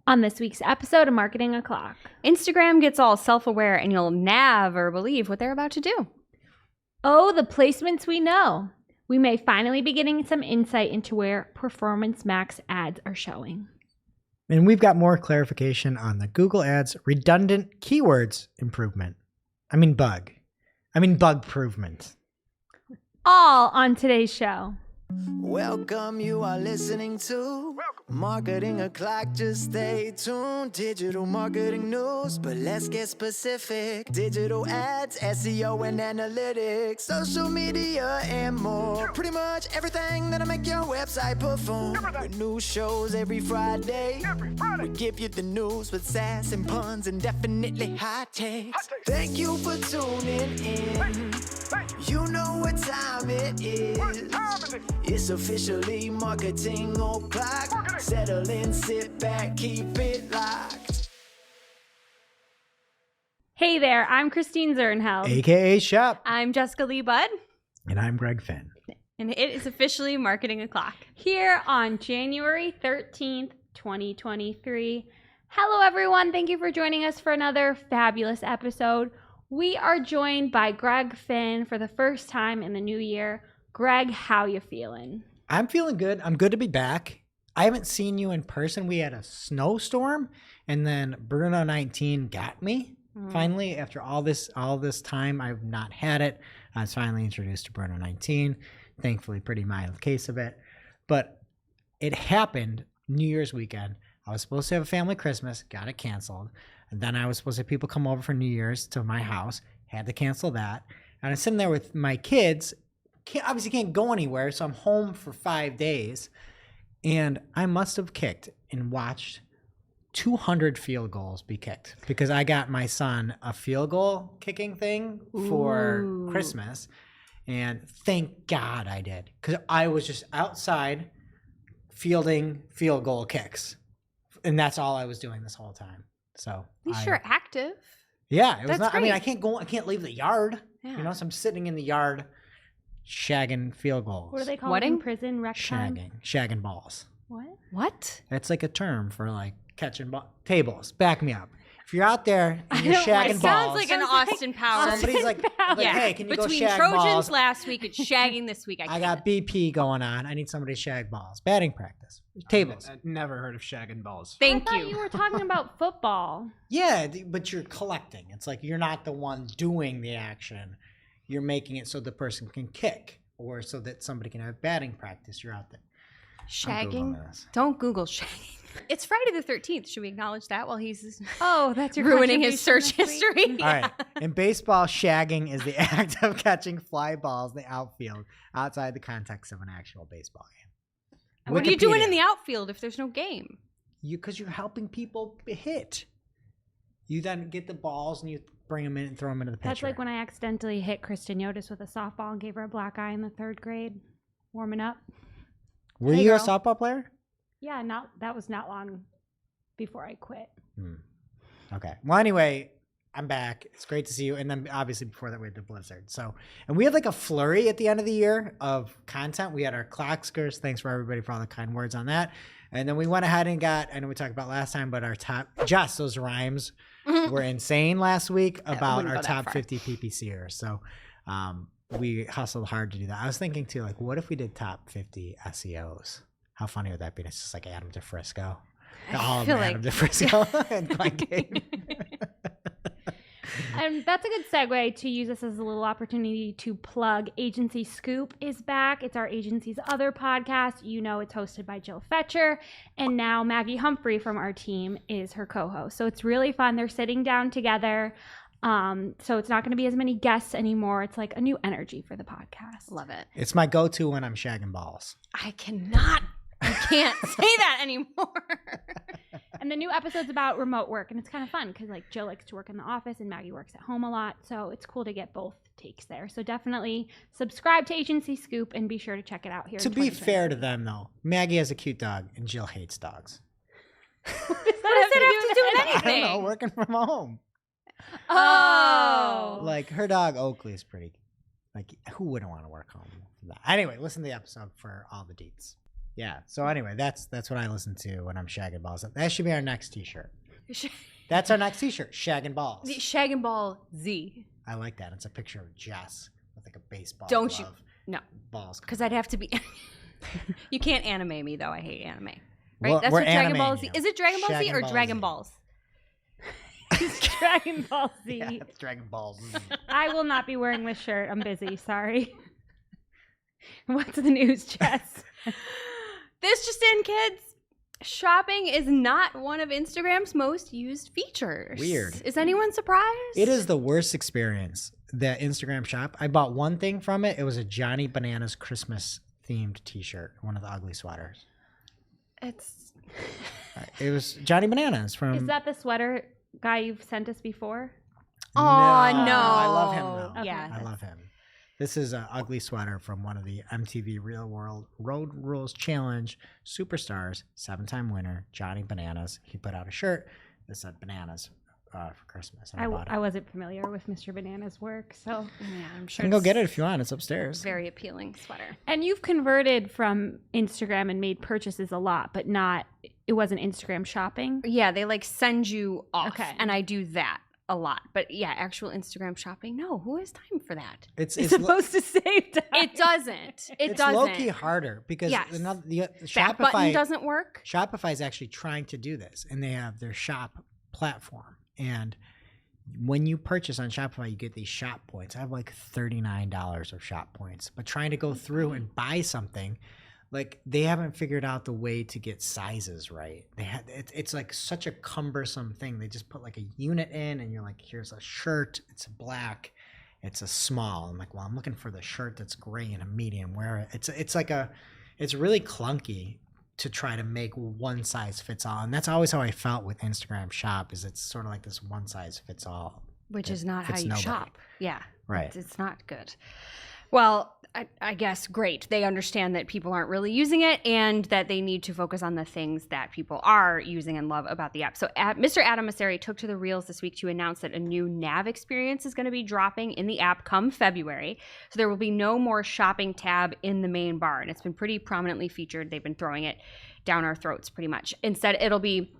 On this week's episode of Marketing O'Clock, Instagram gets all self-aware and you'll never believe what they're about to do. Oh, the placements we know. We may finally be getting some insight into where Performance Max ads are showing. And we've got more clarification on the Google Ads redundant keywords improvement. Bug improvement. All on today's show. Welcome, you are listening to Marketing O'Clock. Just stay tuned. Digital marketing news, but let's get specific. Digital ads, SEO and analytics, social media and more. Pretty much everything that'll make your website perform. With new shows every Friday. We give you the news with sass and puns and definitely hot takes. Thank you for tuning in. You know what time it is. It's officially Marketing O'Clock. Settle in, sit back, keep it locked. Hey there, I'm Christine Zernheld. AKA Shop. I'm Jessica Lee Budd, And I'm Greg Finn. and it is officially Marketing O'Clock. Here on January 13th, 2023. Hello, everyone. Thank you for joining us for another fabulous episode. We are joined by Greg Finn for the first time in the new year. Greg, how you feeling? I'm feeling good. I'm good to be back. I haven't seen you in person. We had a snowstorm, and then Bruno 19 got me. Finally, after all this time, I've not had it. I was finally introduced to Bruno 19. Thankfully, pretty mild case of it. But it happened New Year's weekend. I was supposed to have a family Christmas, got it canceled. And then I was supposed to have people come over for New Year's to my house, had to cancel that. And I'm sitting there with my kids. Obviously can't go anywhere, so I'm home for 5 days. And I must have kicked and watched 200 field goals be kicked because I got my son a field goal kicking thing for Christmas. And thank God I did, because I was just outside fielding field goal kicks. And that's all I was doing this whole time. So At least you're active. Yeah, it was That's not. great. I can't leave the yard. Yeah. So I'm sitting in the yard shagging field goals. What do they call it Wedding? in prison? Rec time? Shagging balls. What? That's like a term for like catching tables. Back me up. If you're out there and you're don't like shagging It balls, sounds like an Austin Powers. somebody's like, Yeah. hey, can you Between go shag Trojans balls? last week and shagging this week, I got BP going on. I need somebody to shag balls. Batting practice. Tables. I've never heard of shagging balls. Thank I thought you. you were talking about football. Yeah, but you're collecting. It's like you're not the one doing the action. You're making it so the person can kick or so that somebody can have batting practice. You're out there. I'm Shagging? Googling this. Don't Google shagging. It's Friday the 13th. Should we acknowledge that while he's Oh, that's your ruining his contribution search this week? history? All right. In baseball, shagging is the act of catching fly balls in the outfield outside the context of an actual baseball game. What are you doing in Wikipedia. the outfield if there's no game? Because you're helping people hit. You then get the balls and you bring them in and throw them into the pitcher. That's like when I accidentally hit Kristen Yotis with a softball and gave her a black eye in the 3rd grade, warming up. Were Hey, you a girl. softball player? Yeah, that was not long before I quit. Okay. Well, anyway, I'm back. It's great to see you. And then obviously before that we had the blizzard. So, and we had like a flurry at the end of the year of content. We had our Clockskers. Thanks for everybody for all the kind words on that. And then we went ahead and got, I know we talked about last time, but our top, just those rhymes were insane last week about wouldn't our go that top far. 50 PPCers. So, we hustled hard to do that. I was thinking too, like, what if we did top 50 SEOs? How funny would that be? It's just like Adam DeFrisco. All of feel Adam like- DeFrisco and Glenn Gabe. And that's a good segue to use this as a little opportunity to plug Agency Scoop is back. It's our agency's other podcast. You know, it's hosted by Jill Fetcher. And now Maggie Humphrey from our team is her co-host. So it's really fun. They're sitting down together. So it's not going to be as many guests anymore. It's like a new energy for the podcast. Love it. It's my go-to when I'm shagging balls. I can't say that anymore. And the new episode's about remote work, and it's kind of fun because like Jill likes to work in the office and Maggie works at home a lot, so it's cool to get both takes there. So definitely subscribe to Agency Scoop and be sure to check it out here. To be fair to them, though, Maggie has a cute dog and Jill hates dogs. What does that have to do with I anything? don't know, working from home. Oh. Like, her dog Oakley is pretty, like, who wouldn't want to work home for that? Anyway, listen to the episode for all the deets. Yeah. So anyway, that's what I listen to when I'm shagging balls. That should be our next T-shirt. That's our next T-shirt. Shagging balls. The Shag and Ball Z. I like that. It's a picture of Jess with like a baseball. Don't glove, No. balls? Because I'd have to be. You can't anime me though. I hate anime. Right? Well, That's we're what Dragon Ball animating Z. you. Is it Dragon Ball Z Shagging or Ball Dragon Z. Balls? Dragon Ball Z. Yeah, it's Dragon Balls. I will not be wearing this shirt. I'm busy. Sorry. What's the news, Jess? This just in, kids. Shopping is not one of Instagram's most used features. Weird. Is anyone surprised? It is the worst experience. That Instagram shop. I bought one thing from it. It was a Johnny Bananas Christmas themed T-shirt. One of the ugly sweaters. It's. It was Johnny Bananas from. Is that the sweater guy you've sent us before? Oh, no. I love him though. Okay. Yeah. I love him. This is an ugly sweater from one of the MTV Real World Road Rules Challenge Superstars, 7-time winner, Johnny Bananas. He put out a shirt that said bananas for Christmas. And I bought it. I wasn't familiar with Mr. Banana's work, so. Yeah, I'm You sure. can go it's get it if you want. It's upstairs. Very appealing sweater. And you've converted from Instagram and made purchases a lot, but it wasn't Instagram shopping. Yeah, they like send you off. Okay. And I do that a lot. But yeah, actual Instagram shopping, no. Who has time for that? It's supposed to save time. It doesn't. It it's doesn't. low-key harder because Yes. the Back button Shopify doesn't work. Shopify is actually trying to do this, and they have their shop platform. And when you purchase on Shopify, you get these shop points. I have like $39 of shop points, but trying to go through and buy something, like they haven't figured out the way to get sizes right. It's like such a cumbersome thing. They just put like a unit in, and you're like, here's a shirt. It's black. It's a small. I'm like, well, I'm looking for the shirt that's gray and a medium. Where it's really clunky to try to make one size fits all. And that's always how I felt with Instagram Shop, is it's sort of like this one size fits all. Which It is not how fits you nobody. shop. Yeah. Right. It's not good. Well, I guess great. They understand that people aren't really using it and that they need to focus on the things that people are using and love about the app. So Mr. Adam Mosseri took to the Reels this week to announce that a new nav experience is going to be dropping in the app come February. So there will be no more shopping tab in the main bar. And it's been pretty prominently featured. They've been throwing it down our throats pretty much. Instead, it'll be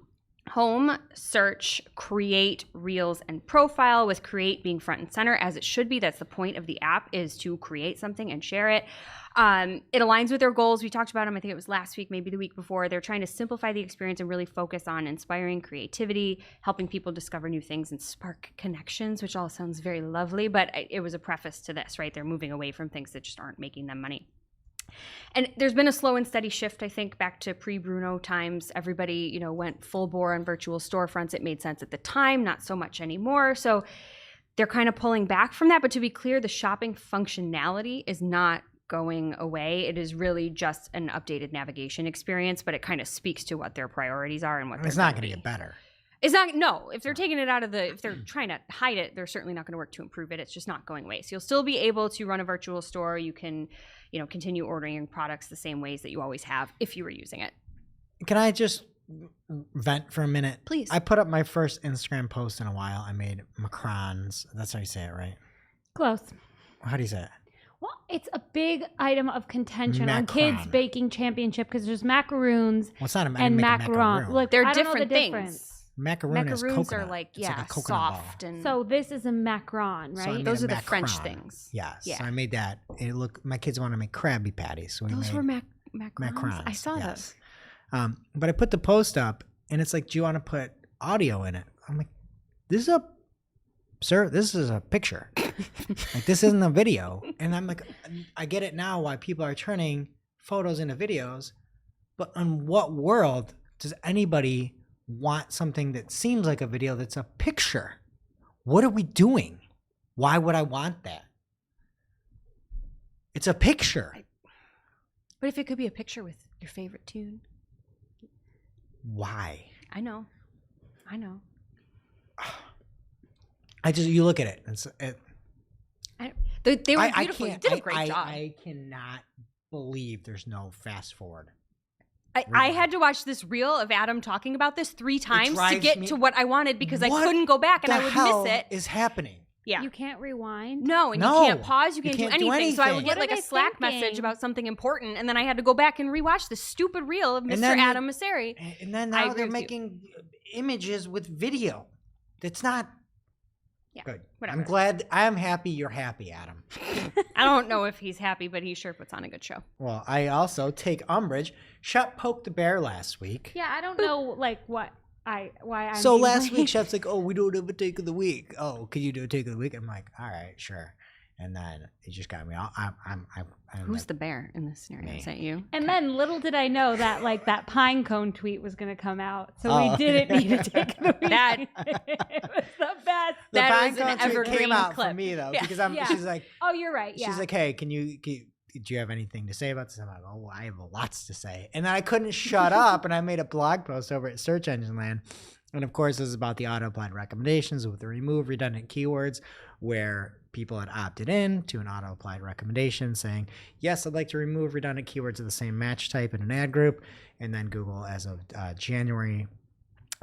home, search, create, reels, and profile, with create being front and center as it should be. That's the point of the app, is to create something and share it. It aligns with their goals. We talked about them, I think it was last week, maybe the week before. They're trying to simplify the experience and really focus on inspiring creativity, helping people discover new things and spark connections, which all sounds very lovely, but it was a preface to this, right? They're moving away from things that just aren't making them money. And there's been a slow and steady shift, I think, back to pre-Bruno times. Everybody, went full bore on virtual storefronts. It made sense at the time, not so much anymore. So they're kind of pulling back from that. But to be clear, the shopping functionality is not going away. It is really just an updated navigation experience, but it kind of speaks to what their priorities are and what It's not going to get better. It's not, no. If they're taking it out of if they're trying to hide it, they're certainly not going to work to improve it. It's just not going away. So you'll still be able to run a virtual store. You can, continue ordering products the same ways that you always have if you were using it. Can I just vent for a minute? Please. I put up my first Instagram post in a while. I made macarons. That's how you say it, right? Close. How do you say it? Well, it's a big item of contention on Kids Macaron. Baking Championship because there's macaroons Well, it's not a and make a macaron. macaroon. Look, They're I don't know different the difference. things. Macaroon is Macaroons coconut. are like, It's yeah, a coconut soft ball. and So this is a macaron, So I right? made those a are the French macaron. things. Yes. Yeah. So I made that. My kids wanted to make Krabby Patties. So we Those made were macarons. macarons. I saw yes. those. But I put the post up, and it's like, do you want to put audio in it? I'm like, this is a picture. Like, this isn't a video. And I'm like, I get it now why people are turning photos into videos, but in what world does anybody want something that seems like a video that's a picture? What are we doing? Why would I want that? It's a picture. But if it could be a picture with your favorite tune. Why? I know. You look at it. They were beautiful. You did a great job. I cannot believe there's no fast forward. I had to watch this reel of Adam talking about this 3 times to drives get me- to what I wanted because I What couldn't go back and the I would hell miss it. is happening? Yeah. You can't rewind. No, and No, you can't pause. You can't, can't do do anything. So I would anything. get What like are a they Slack thinking? message about something important, and then I had to go back and rewatch the stupid reel of Mr. then you- Adam Mosseri. And then I now agree they're with you. making images with video. It's not Yeah, good. whatever. I'm glad. I'm happy you're happy, Adam. I don't know if he's happy, but he sure puts on a good show. Well, I also take umbrage. Shep poked the bear last week. Yeah, I don't know like why I'm So being last blamed. week, Shep's like, "Oh, we don't have a take of the week. Oh, can you do a take of the week?" I'm like, "All right, sure." And then it just got me. I'm Who's like, the bear in this scenario? Me. Is that you? And then little did I know that like that pine cone tweet was going to come out. So Oh. we didn't need to take the week. That- it was the best. the That pine was an cone tweet evergreen came out clip. for me though Yeah. because Yeah. she's like, Oh, you're right. Yeah. she's like, "Hey, do you have anything to say about this?" I'm like, "Oh, I have lots to say." And then I couldn't shut up, and I made a blog post over at Search Engine Land. And of course, this is about the auto-applied recommendations with the remove redundant keywords, where people had opted in to an auto-applied recommendation saying, "Yes, I'd like to remove redundant keywords of the same match type in an ad group." And then Google, as of January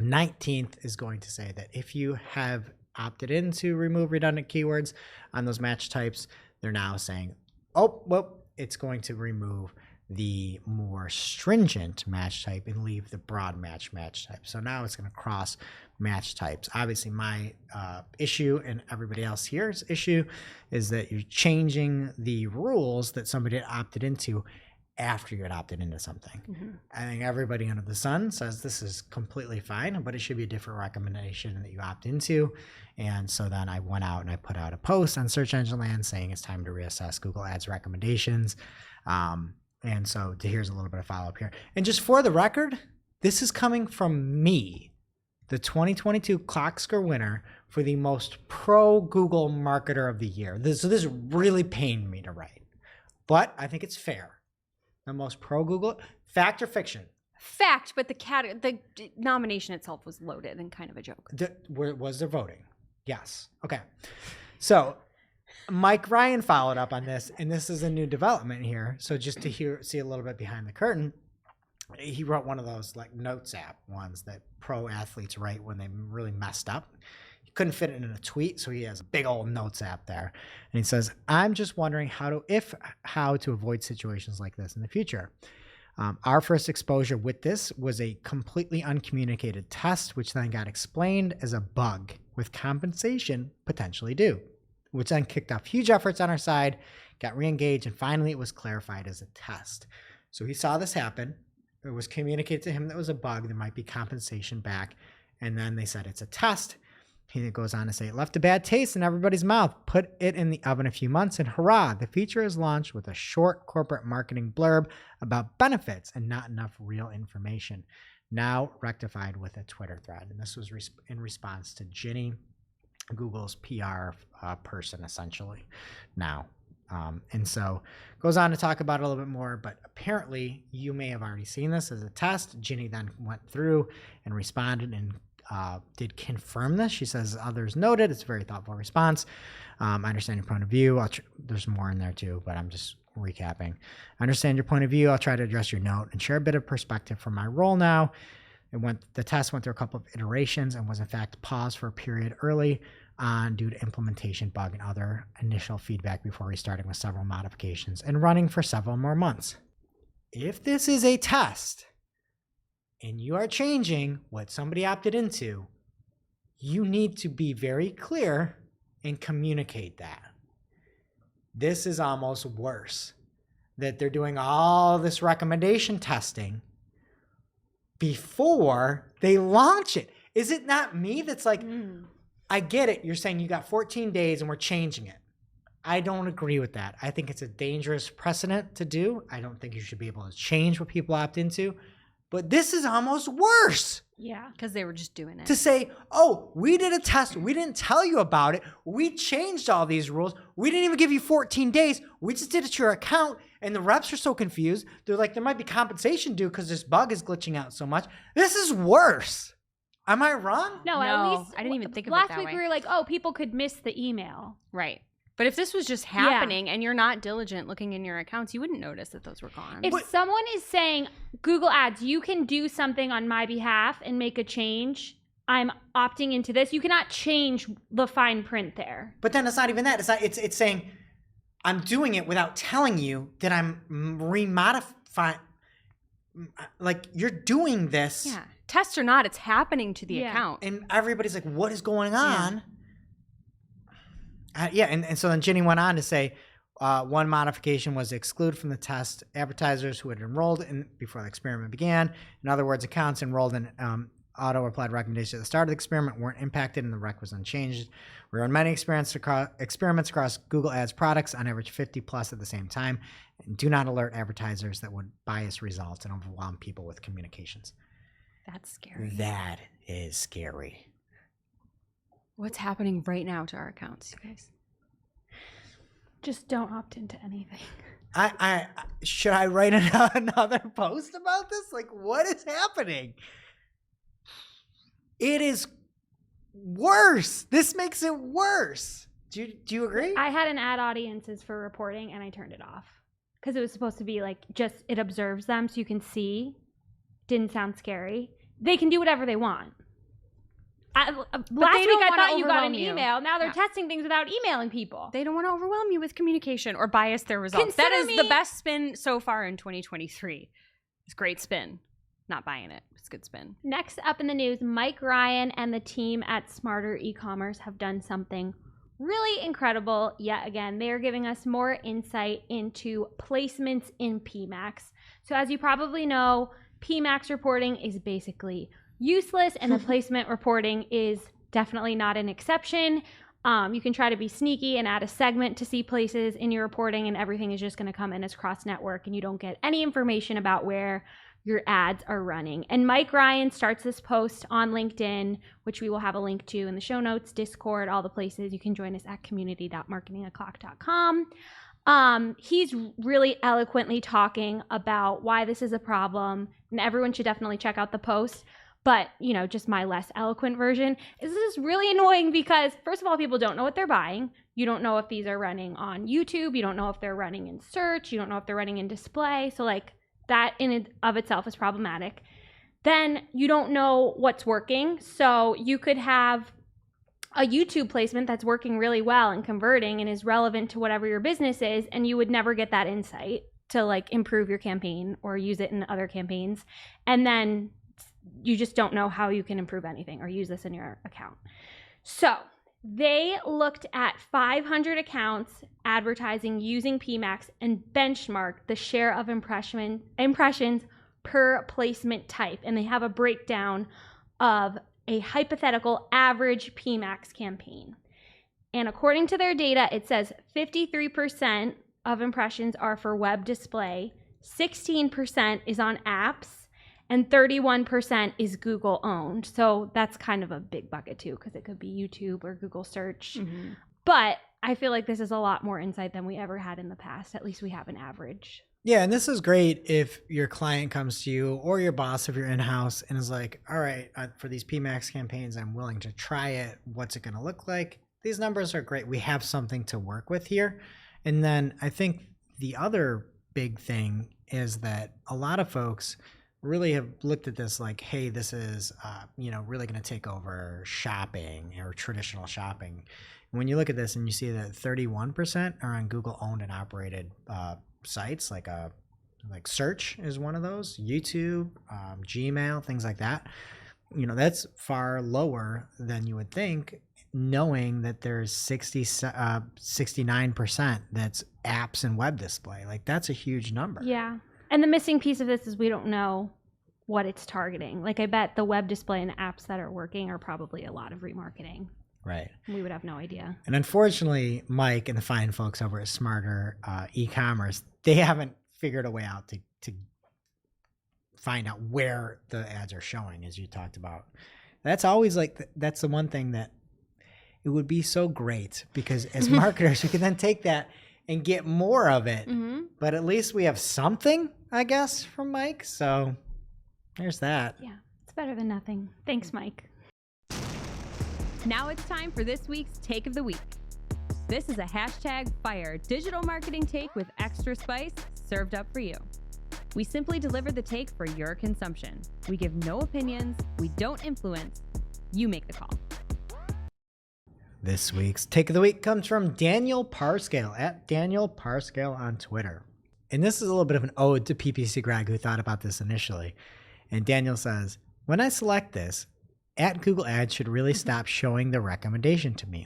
19th, is going to say that if you have opted in to remove redundant keywords on those match types, they're now saying, "Oh, well, it's going to remove the more stringent match type and leave the broad match type." So now it's going to cross match types. Obviously, my issue and everybody else here's issue is that you're changing the rules that somebody had opted into after you had opted into something. I think everybody under the sun says this is completely fine, but it should be a different recommendation that you opt into. And so then I went out and I put out a post on Search Engine Land saying it's time to reassess Google Ads recommendations. And so here's a little bit of follow-up here. And just for the record, this is coming from me, the 2022 Clocksker winner for the most pro-Google marketer of the year. So this really pained me to write, but I think it's fair. The most pro-Google, fact or fiction? Fact, but the nomination itself was loaded and kind of a joke. Was there voting? Yes. Okay. So Mike Ryan followed up on this, and this is a new development here. So just to see a little bit behind the curtain, he wrote one of those like notes app ones that pro athletes write when they really messed up. He couldn't fit it in a tweet, so he has a big old notes app there. And he says, "I'm just wondering how to avoid situations like this in the future. Our first exposure with this was a completely uncommunicated test, which then got explained as a bug with compensation potentially due, which then kicked off huge efforts on our side, got re-engaged, and finally it was clarified as a test." So he saw this happen. It was communicated to him that it was a bug. There might be compensation back. And then they said it's a test. He goes on to say, "It left a bad taste in everybody's mouth. Put it in the oven a few months, and hurrah, the feature is launched with a short corporate marketing blurb about benefits and not enough real information. Now rectified with a Twitter thread." And this was in response to Ginny, Google's PR person, essentially, now. And so goes on to talk about it a little bit more, but apparently you may have already seen this as a test. Ginny then went through and responded and did confirm this. She says, "Others noted, it's a very thoughtful response. I understand your point of view." There's more in there too, but I'm just recapping. "I understand your point of view. I'll try to address your note and share a bit of perspective from my role now. The test went through a couple of iterations and was in fact paused for a period early on due to implementation bug and other initial feedback before restarting with several modifications and running for several more months." If this is a test and you are changing what somebody opted into, you need to be very clear and communicate that. This is almost worse, that they're doing all this recommendation testing before they launch it. Is it not me that's like, I get it. You're saying you got 14 days and we're changing it. I don't agree with that. I think it's a dangerous precedent to do. I don't think you should be able to change what people opt into. But this is almost worse. Yeah. Because they were just doing it. To say, "Oh, we did a test. We didn't tell you about it. We changed all these rules. We didn't even give you 14 days. We just did it to your account." And the reps are so confused. They're like, there might be compensation due because this bug is glitching out so much. This is worse. Am I wrong? No, No, at least I didn't even think of it last that week way. we were like, oh, people could miss the email. Right. But if this was just happening and you're not diligent looking in your accounts, you wouldn't notice that those were gone. If someone is saying, Google Ads, you can do something on my behalf and make a change, I'm opting into this. You cannot change the fine print there. But then it's not even that. It's saying I'm doing it without telling you that I'm remodifying. Like, you're doing this. Yeah. Test or not, it's happening to the Yeah. account. And everybody's like, what is going on? And so then Ginny went on to say, one modification was to exclude from the test advertisers who had enrolled in before the experiment began. In other words, accounts enrolled in auto-applied recommendations at the start of the experiment weren't impacted and the rec was unchanged. We run many experiments across Google Ads products, on average 50 plus at the same time, and do not alert advertisers that would bias results and overwhelm people with communications. That's scary. That is scary. What's happening right now to our accounts, you guys? Just don't opt into anything. I should I write another post about this? Like, what is happening? It is worse. This makes it worse. Do you agree? I had an ad audiences for reporting and I turned it off because it was supposed to be like just it observes them so you can see. Didn't sound scary. They can do whatever they want. Last week I thought you got an email. Now they're testing things without emailing people. They don't want to overwhelm you with communication or bias their results. That is the best spin so far in 2023. It's great spin. Not buying it. It's good spin. Next up in the news, Mike Ryan and the team at Smarter E-commerce have done something really incredible yet again. They are giving us more insight into placements in PMAX. So as you probably know, PMAX reporting is basically useless, and the placement reporting is definitely not an exception. You can try to be sneaky and add a segment to see places in your reporting, and everything is just going to come in as cross-network, and you don't get any information about where your ads are running. And Mike Ryan starts this post on LinkedIn, which we will have a link to in the show notes, Discord, all the places. You can join us at community.marketingoclock.com. He's really eloquently talking about why this is a problem, and everyone should definitely check out the post. But, you know, just my less eloquent version is this is really annoying because, first of all, people don't know what they're buying. You don't know if these are running on YouTube. You don't know if they're running in search. You don't know if they're running in display. So, like, that in and of itself is problematic. Then you don't know what's working. So you could have a YouTube placement that's working really well and converting and is relevant to whatever your business is, and you would never get that insight to, like, improve your campaign or use it in other campaigns. And then you just don't know how you can improve anything or use this in your account. So they looked at 500 accounts advertising using PMAX and benchmarked the share of impressions per placement type. And they have a breakdown of a hypothetical average PMAX campaign. And according to their data, it says 53% of impressions are for web display, 16% is on apps, and 31% is Google owned. So that's kind of a big bucket too, because it could be YouTube or Google search. Mm-hmm. But I feel like this is a lot more insight than we ever had in the past. At least we have an average. Yeah, and this is great if your client comes to you or your boss if you're in-house and is like, all right, for these PMAX campaigns, I'm willing to try it. What's it going to look like? These numbers are great. We have something to work with here. And then I think the other big thing is that a lot of folks really have looked at this like, hey, this is, really going to take over shopping or traditional shopping. And when you look at this and you see that 31% are on Google owned and operated sites, like search is one of those, YouTube, Gmail, things like that. You know, that's far lower than you would think, knowing that there's 69% that's apps and web display. Like, that's a huge number. Yeah. And the missing piece of this is we don't know what it's targeting. Like, I bet the web display and apps that are working are probably a lot of remarketing. Right. We would have no idea. And unfortunately, Mike and the fine folks over at Smarter E-commerce, they haven't figured a way out to find out where the ads are showing, as you talked about. That's always like, that's the one thing that it would be so great, because as marketers, we can then take that and get more of it. Mm-hmm. But at least we have something, I guess, from Mike. So there's that. Yeah, it's better than nothing. Thanks, Mike. Now it's time for this week's Take of the Week. This is a #fire digital marketing take with extra spice served up for you. We simply deliver the take for your consumption. We give no opinions, we don't influence, You make the call. This week's Take of the Week comes from Daniel Parscale at Daniel Parscale on Twitter. And this is a little bit of an ode to PPC Greg, who thought about this initially. And Daniel says, when I select this, Google Ads should really stop showing the recommendation to me.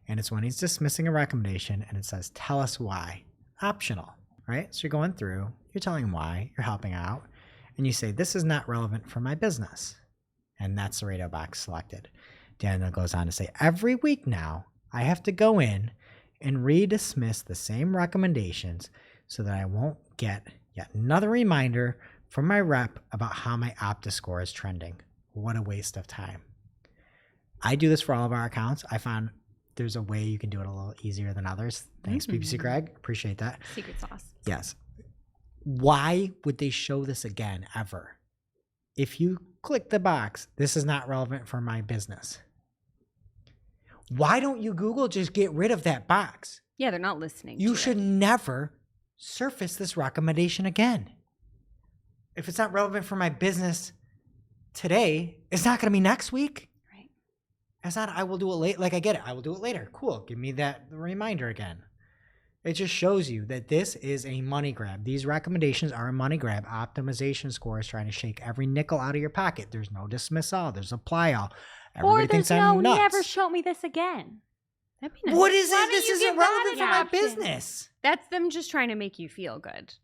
And it's when he's dismissing a recommendation and it says, tell us why. Optional, right? So you're going through, you're telling him why, you're helping out, and you say, this is not relevant for my business. And that's the radio box selected. Daniel goes on to say, every week now, I have to go in and redismiss the same recommendations so that I won't get yet another reminder from my rep about how my Opta score is trending. What a waste of time. I do this for all of our accounts. I found there's a way you can do it a little easier than others. Thanks, PPC Greg. Appreciate that. Secret sauce. Yes. Why would they show this again ever? If you click the box, this is not relevant for my business. Why don't you, Google, just get rid of that box? Yeah, they're not listening. You should never surface this recommendation again. If it's not relevant for my business today, it's not going to be next week. Right. It's not, I will do it late. Like, I get it. I will do it later. Cool. Give me that reminder again. It just shows you that this is a money grab. These recommendations are a money grab. Optimization score is trying to shake every nickel out of your pocket. There's no dismiss all. There's apply all. Or there's no, never show me this again. That'd be nice. What is Why it? don't This you isn't give that relevant an for my option? business. That's them just trying to make you feel good.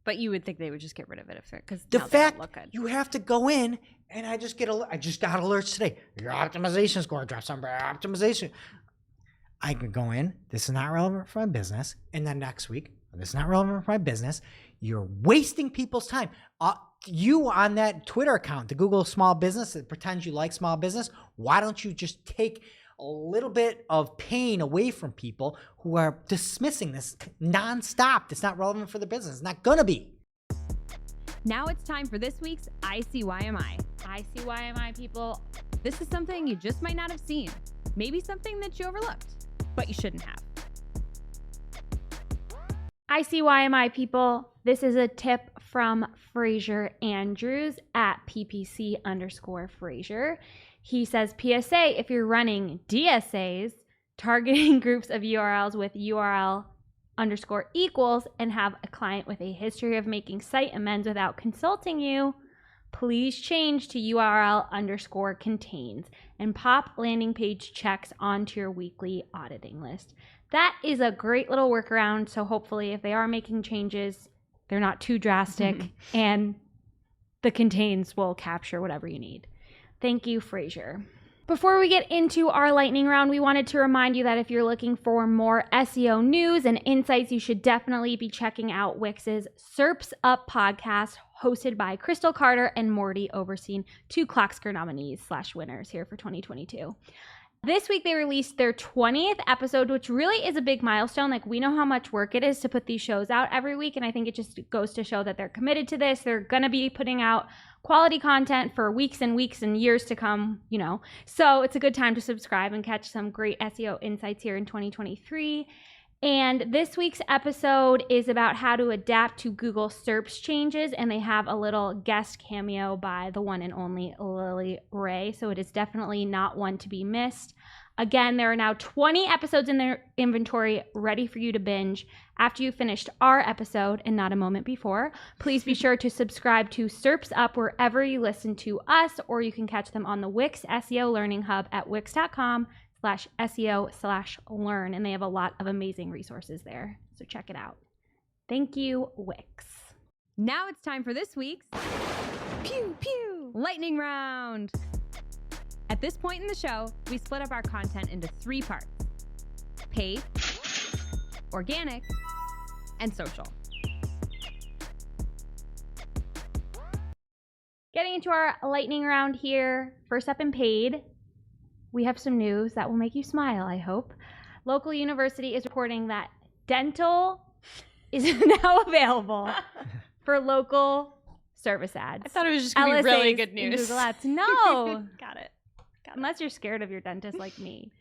But you would think they would just get rid of it if they're, because The now they fact don't look good. you have to go in and I just got alerts today. Your optimization score drops on optimization. I can go in. This is not relevant for my business. And then next week, this is not relevant for my business. You're wasting people's time. You on that Twitter account, the Google Small Business that pretends you like small business. Why don't you just take a little bit of pain away from people who are dismissing this nonstop? It's not relevant for the business. It's not going to be. Now it's time for this week's ICYMI. ICYMI people. This is something you just might not have seen. Maybe something that you overlooked, but you shouldn't have. ICYMI people, this is a tip from Fraser Andrews at PPC_Fraser. He says, PSA, if you're running DSAs, targeting groups of URLs with URL_equals and have a client with a history of making site amends without consulting you, please change to URL_contains and pop landing page checks onto your weekly auditing list. That is a great little workaround. So hopefully if they are making changes, they're not too drastic and the contains will capture whatever you need. Thank you, Fraser. Before we get into our lightning round, we wanted to remind you that if you're looking for more SEO news and insights, you should definitely be checking out Wix's SERPs Up podcast, hosted by Crystal Carter and Morty Overseen, 2 Clocksker nominees / winners here for 2022. This week, they released their 20th episode, which really is a big milestone. Like, we know how much work it is to put these shows out every week, and I think it just goes to show that they're committed to this. They're going to be putting out quality content for weeks and weeks and years to come, you know. So it's a good time to subscribe and catch some great SEO insights here in 2023. And this week's episode is about how to adapt to Google SERPs changes, and they have a little guest cameo by the one and only Lily Ray, so it is definitely not one to be missed. Again, there are now 20 episodes in their inventory ready for you to binge. After you finished our episode and not a moment before, please be sure to subscribe to SERPs Up wherever you listen to us, or you can catch them on the Wix SEO Learning Hub at wix.com/SEO/learn, and they have a lot of amazing resources there, so check it out. Thank you, Wix. Now it's time for this week's Pew Pew Lightning Round. At this point in the show, we split up our content into 3 parts: paid, organic, and social. Getting into our lightning round here, first up in paid, we have some news that will make you smile, I hope. Local university is reporting that dental is now available for local service ads. I thought it was just going to be really LSAs good in news. Google Ads. No. Got it. Unless you're scared of your dentist like me.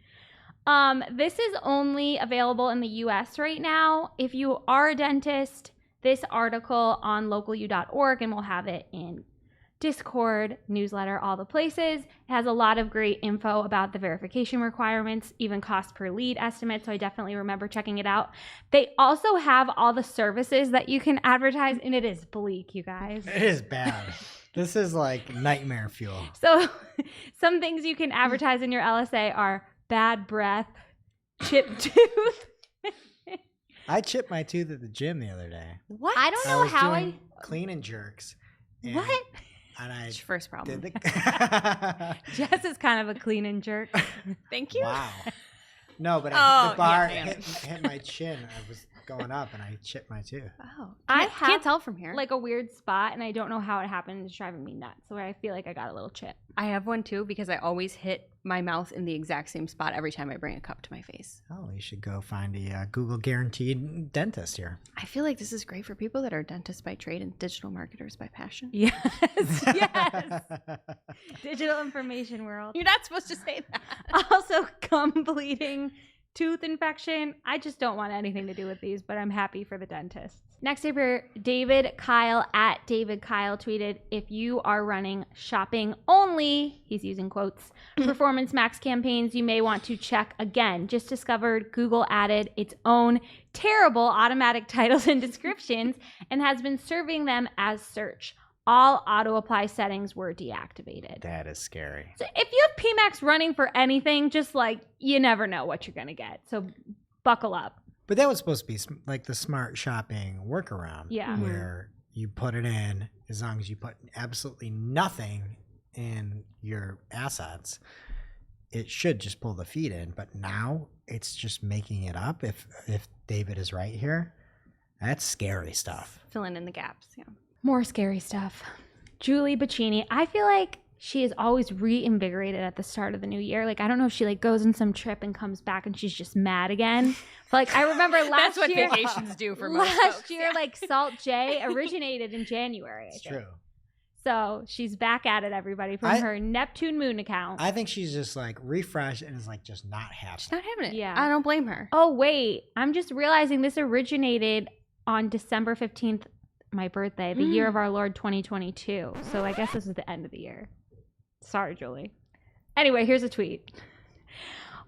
This is only available in the US right now. If you are a dentist, this article on localu.org, and we'll have it in Discord, newsletter, all the places. It has a lot of great info about the verification requirements, even cost per lead estimates. So I definitely remember checking it out. They also have all the services that you can advertise, and it is bleak, you guys. It is bad. This is like nightmare fuel. So some things you can advertise in your LSA are bad breath, chipped tooth. I chipped my tooth at the gym the other day. What? I don't I know was how doing clean and jerks. And, What? And I It's your first problem. did the Jess is kind of a clean and jerk. Thank you. Wow. No, but Oh, the bar yeah, hit my chin. I was going up and I chipped my tooth. Oh, I can't have, tell from here. like a weird spot, and I don't know how it happened. It's driving me nuts. So I feel like I got a little chip. I have one too because I always hit my mouth in the exact same spot every time I bring a cup to my face. Oh, you should go find a Google guaranteed dentist here. I feel like this is great for people that are dentists by trade and digital marketers by passion. Yes, yes. Digital information world. You're not supposed to say that. Also, gum bleeding, tooth infection. I just don't want anything to do with these, but I'm happy for the dentists. Next paper, David Kyle at David Kyle tweeted, if you are running shopping only, he's using quotes, Performance Max campaigns, you may want to check again. Just discovered Google added its own terrible automatic titles and descriptions and has been serving them as search. All auto-apply settings were deactivated. That is scary. So if you have PMAX running for anything, just like, you never know what you're going to get. So buckle up. But that was supposed to be like the smart shopping workaround. Yeah. Where you put it in, as long as you put absolutely nothing in your assets, it should just pull the feed in. But now it's just making it up. If David is right here, that's scary stuff. Filling in the gaps. Yeah. More scary stuff. Julie Bacchini, I feel like she is always reinvigorated at the start of the new year. Like, I don't know if she like goes on some trip and comes back and she's just mad again. But like, I remember last That's what year, vacations do for most last folks. year, like Salt J originated in January. I It's think. true. So she's back at it, everybody, from her Neptune Moon account. I think she's just like refreshed and is like just not happy. She's not having it. Yeah. I don't blame her. Oh, wait. I'm just realizing this originated on December 15th, my birthday, the year of our Lord 2022. So I guess this is the end of the year. Sorry, Julie. Anyway, here's a tweet.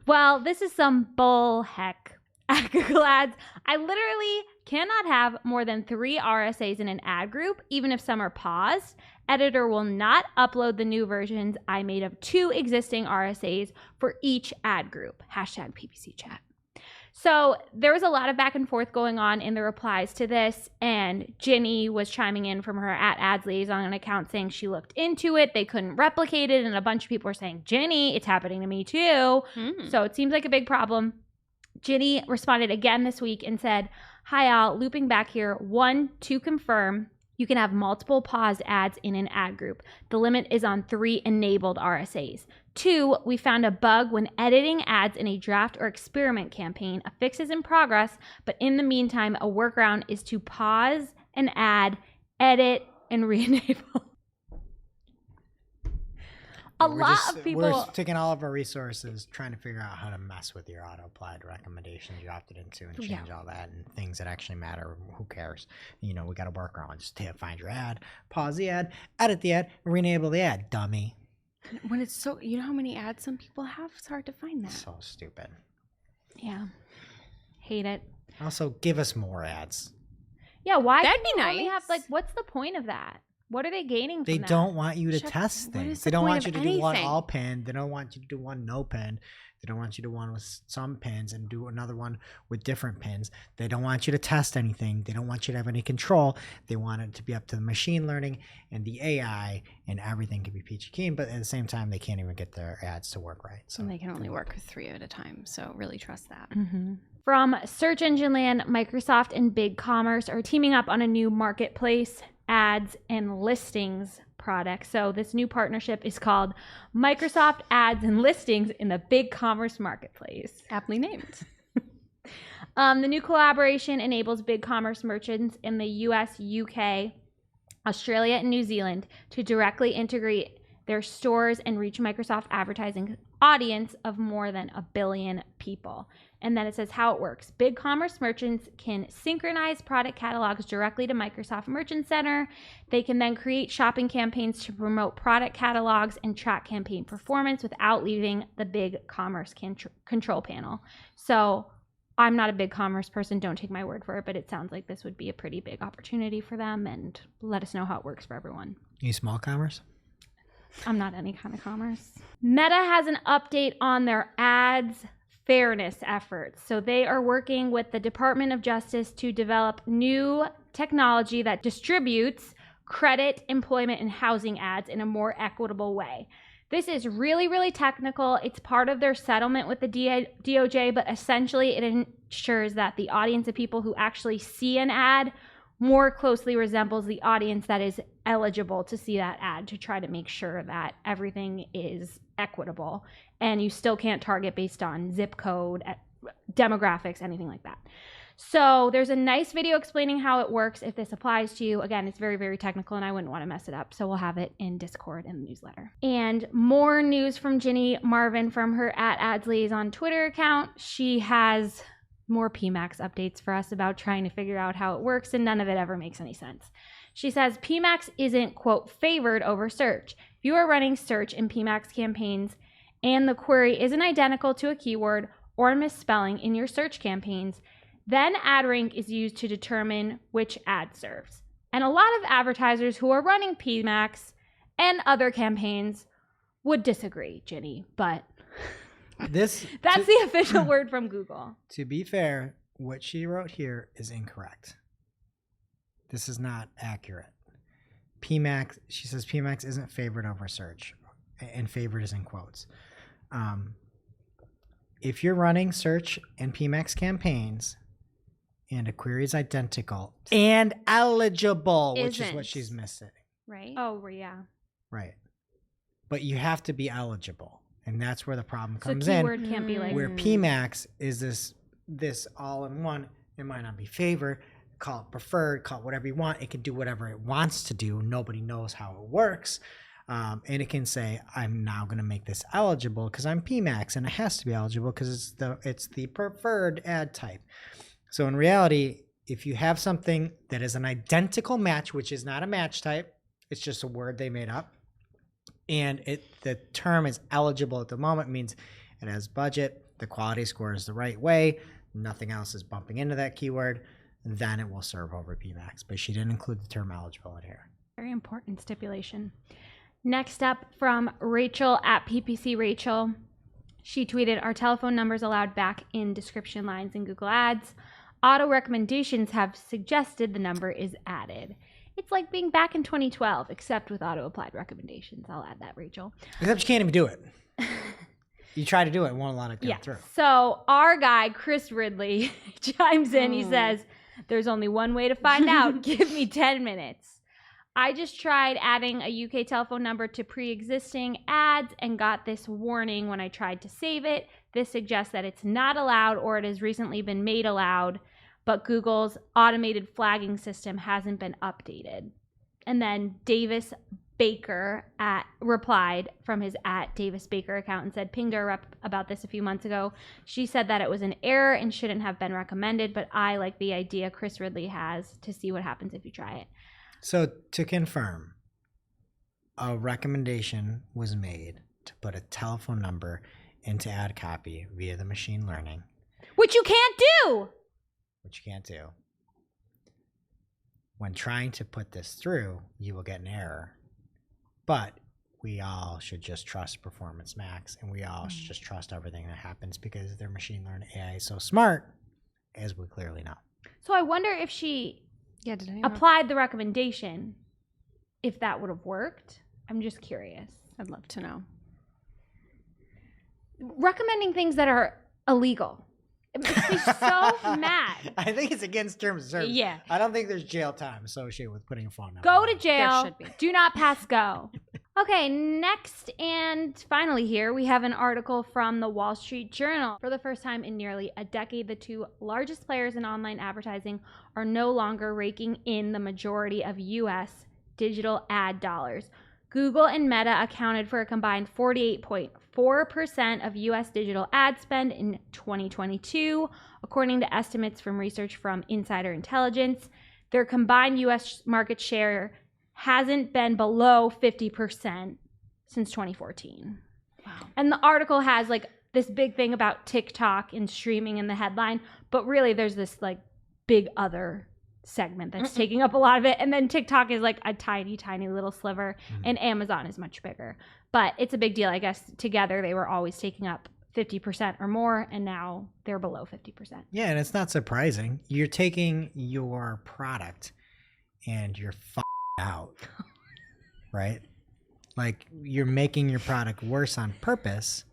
Well, this is some bull heck. At Google Ads, I literally cannot have more than 3 RSAs in an ad group, even if some are paused. Editor will not upload the new versions I made of 2 existing RSAs for each ad group. Hashtag PPC chat. So there was a lot of back and forth going on in the replies to this, and Ginny was chiming in from her @ads liaison account saying she looked into it, they couldn't replicate it, and a bunch of people were saying, Ginny, it's happening to me too. So it seems like a big problem. Ginny responded again this week and said, hi all, looping back here. 1, to confirm, you can have multiple paused ads in an ad group. The limit is on 3 enabled RSAs. 2, we found a bug when editing ads in a draft or experiment campaign. A fix is in progress, but in the meantime, a workaround is to pause an ad, edit, and re-enable. We're taking all of our resources trying to figure out how to mess with your auto-applied recommendations you opted into and change all that and things that actually matter. Who cares? You know, we got to work around. Just find your ad, pause the ad, edit the ad, re-enable the ad, dummy. When it's so, you know how many ads some people have? It's hard to find that. So stupid. Yeah. Hate it. Also, give us more ads. Yeah, why? That'd do be you only nice. have, like, what's the point of that? What are they gaining from They that? don't want you to Shut- test what things. is They the don't point want you of to do one anything? all pin. They don't want you to do one no pin. They don't want you to do one with some pins and do another one with different pins. They don't want you to test anything. They don't want you to have any control. They want it to be up to the machine learning and the AI, and everything can be peachy keen. But at the same time, they can't even get their ads to work right. So And they can only work with 3 at a time. So really trust that. From Search Engine Land, Microsoft and BigCommerce are teaming up on a new marketplace, ads, and listings product. So this new partnership is called Microsoft Ads and Listings in the BigCommerce Marketplace. Aptly named. The new collaboration enables BigCommerce merchants in the US, UK, Australia, and New Zealand to directly integrate their stores and reach Microsoft advertising audience of more than 1 billion people. And then it says how it works. Big commerce merchants can synchronize product catalogs directly to Microsoft Merchant Center. They can then create shopping campaigns to promote product catalogs and track campaign performance without leaving the big commerce control panel. So I'm not a big commerce person. Don't take my word for it, but it sounds like this would be a pretty big opportunity for them, and let us know how it works for everyone. You small commerce? I'm not any kind of commerce. Meta has an update on their ads fairness efforts. So they are working with the Department of Justice to develop new technology that distributes credit, employment, and housing ads in a more equitable way. This is really, really technical. It's part of their settlement with the DOJ, but essentially it ensures that the audience of people who actually see an ad more closely resembles the audience that is eligible to see that ad, to try to make sure that everything is equitable and you still can't target based on zip code, demographics, anything like that. So there's a nice video explaining how it works if this applies to you. Again, it's very, very technical and I wouldn't want to mess it up. So we'll have it in Discord and the newsletter. And more news from Ginny Marvin from her @AdsLiaison Twitter account. She has more PMAX updates for us about trying to figure out how it works, and none of it ever makes any sense. She says PMAX isn't, quote, favored over search. If you are running search in PMAX campaigns and the query isn't identical to a keyword or misspelling in your search campaigns, then ad rank is used to determine which ad serves. And a lot of advertisers who are running PMAX and other campaigns would disagree, Ginny, but that's the official word from Google. To be fair, what she wrote here is incorrect. This is not accurate. PMAX, she says PMAX isn't favored over search, and favored is in quotes. If you're running search and PMAX campaigns and a query is identical and eligible, which is what she's missing. Right? Oh, yeah. Right. But you have to be eligible. And that's where the problem comes so in. keyword can't be like where PMAX is this all-in-one. It might not be favored, call it preferred, call it whatever you want. It can do whatever it wants to do. Nobody knows how it works. And it can say, I'm now going to make this eligible because I'm PMAX, and it has to be eligible because it's the preferred ad type. So in reality, if you have something that is an identical match, which is not a match type, it's just a word they made up, and the term is eligible at the moment, means it has budget, the quality score is the right way, nothing else is bumping into that keyword, then it will serve over PMAX. But she didn't include the term eligible in here. Very important stipulation. Next up from Rachel @PPC Rachel. She tweeted, our telephone numbers allowed back in description lines in Google Ads. Auto recommendations have suggested the number is added. It's like being back in 2012, except with auto-applied recommendations. I'll add that, Rachel. Except you can't even do it. You try to do it, won't let it go through. So our guy, Chris Ridley, chimes in. He says, there's only one way to find out. Give me 10 minutes. I just tried adding a UK telephone number to pre-existing ads and got this warning when I tried to save it. This suggests that it's not allowed or it has recently been made allowed, but Google's automated flagging system hasn't been updated. And then Davis Baker replied from his @DavisBaker account and said, pinged our rep about this a few months ago. She said that it was an error and shouldn't have been recommended, but I like the idea Chris Ridley has to see what happens if you try it. So to confirm, a recommendation was made to put a telephone number into ad copy via the machine learning. Which you can't do! Which you can't do. When trying to put this through, you will get an error. But we all should just trust Performance Max, and we all should just trust everything that happens because their machine learning AI is so smart, as we clearly know. So I wonder if she applied the recommendation, if that would have worked. I'm just curious. I'd love to know. Recommending things that are illegal. It makes me so mad. I think it's against terms of service. Yeah. I don't think there's jail time associated with putting a phone number. Go to on. jail. There should be. Do not pass go. Okay, next and finally here, we have an article from the Wall Street Journal. For the first time in nearly a decade, the two largest players in online advertising are no longer raking in the majority of U.S. digital ad dollars. Google and Meta accounted for a combined 48.4% of U.S. digital ad spend in 2022, according to estimates from research from Insider Intelligence. Their combined U.S. market share hasn't been below 50% since 2014. Wow. And the article has like this big thing about TikTok and streaming in the headline, but really there's this like big other segment that's taking up a lot of it, and then TikTok is like a tiny little sliver, and Amazon is much bigger. But it's a big deal, I guess. Together they were always taking up 50% or more, and now they're below 50%. Yeah, and it's not surprising. You're taking your product and you're out, right? Like, you're making your product worse on purpose.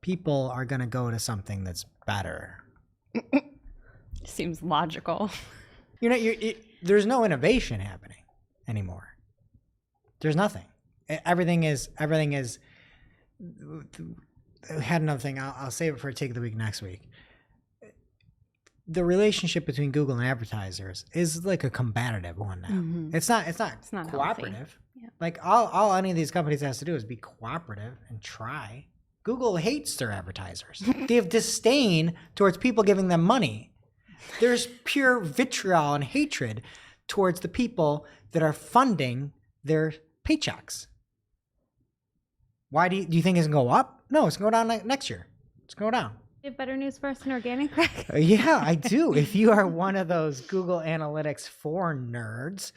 People are going to go to something that's better. Seems logical. You know, there's no innovation happening anymore. There's nothing. Everything is. I had another thing. I'll save it for a take of the week next week. The relationship between Google and advertisers is like a combative one now. Mm-hmm. It's not cooperative. Yeah. Like all any of these companies has to do is be cooperative and try. Google hates their advertisers. They have disdain towards people giving them money. There's pure vitriol and hatred towards the people that are funding their paychecks. Why do you think it's going to go up? No, it's going to go down next year. It's going to go down. You have better news for us in organic, Greg? Yeah, I do. If you are one of those Google Analytics 4 nerds,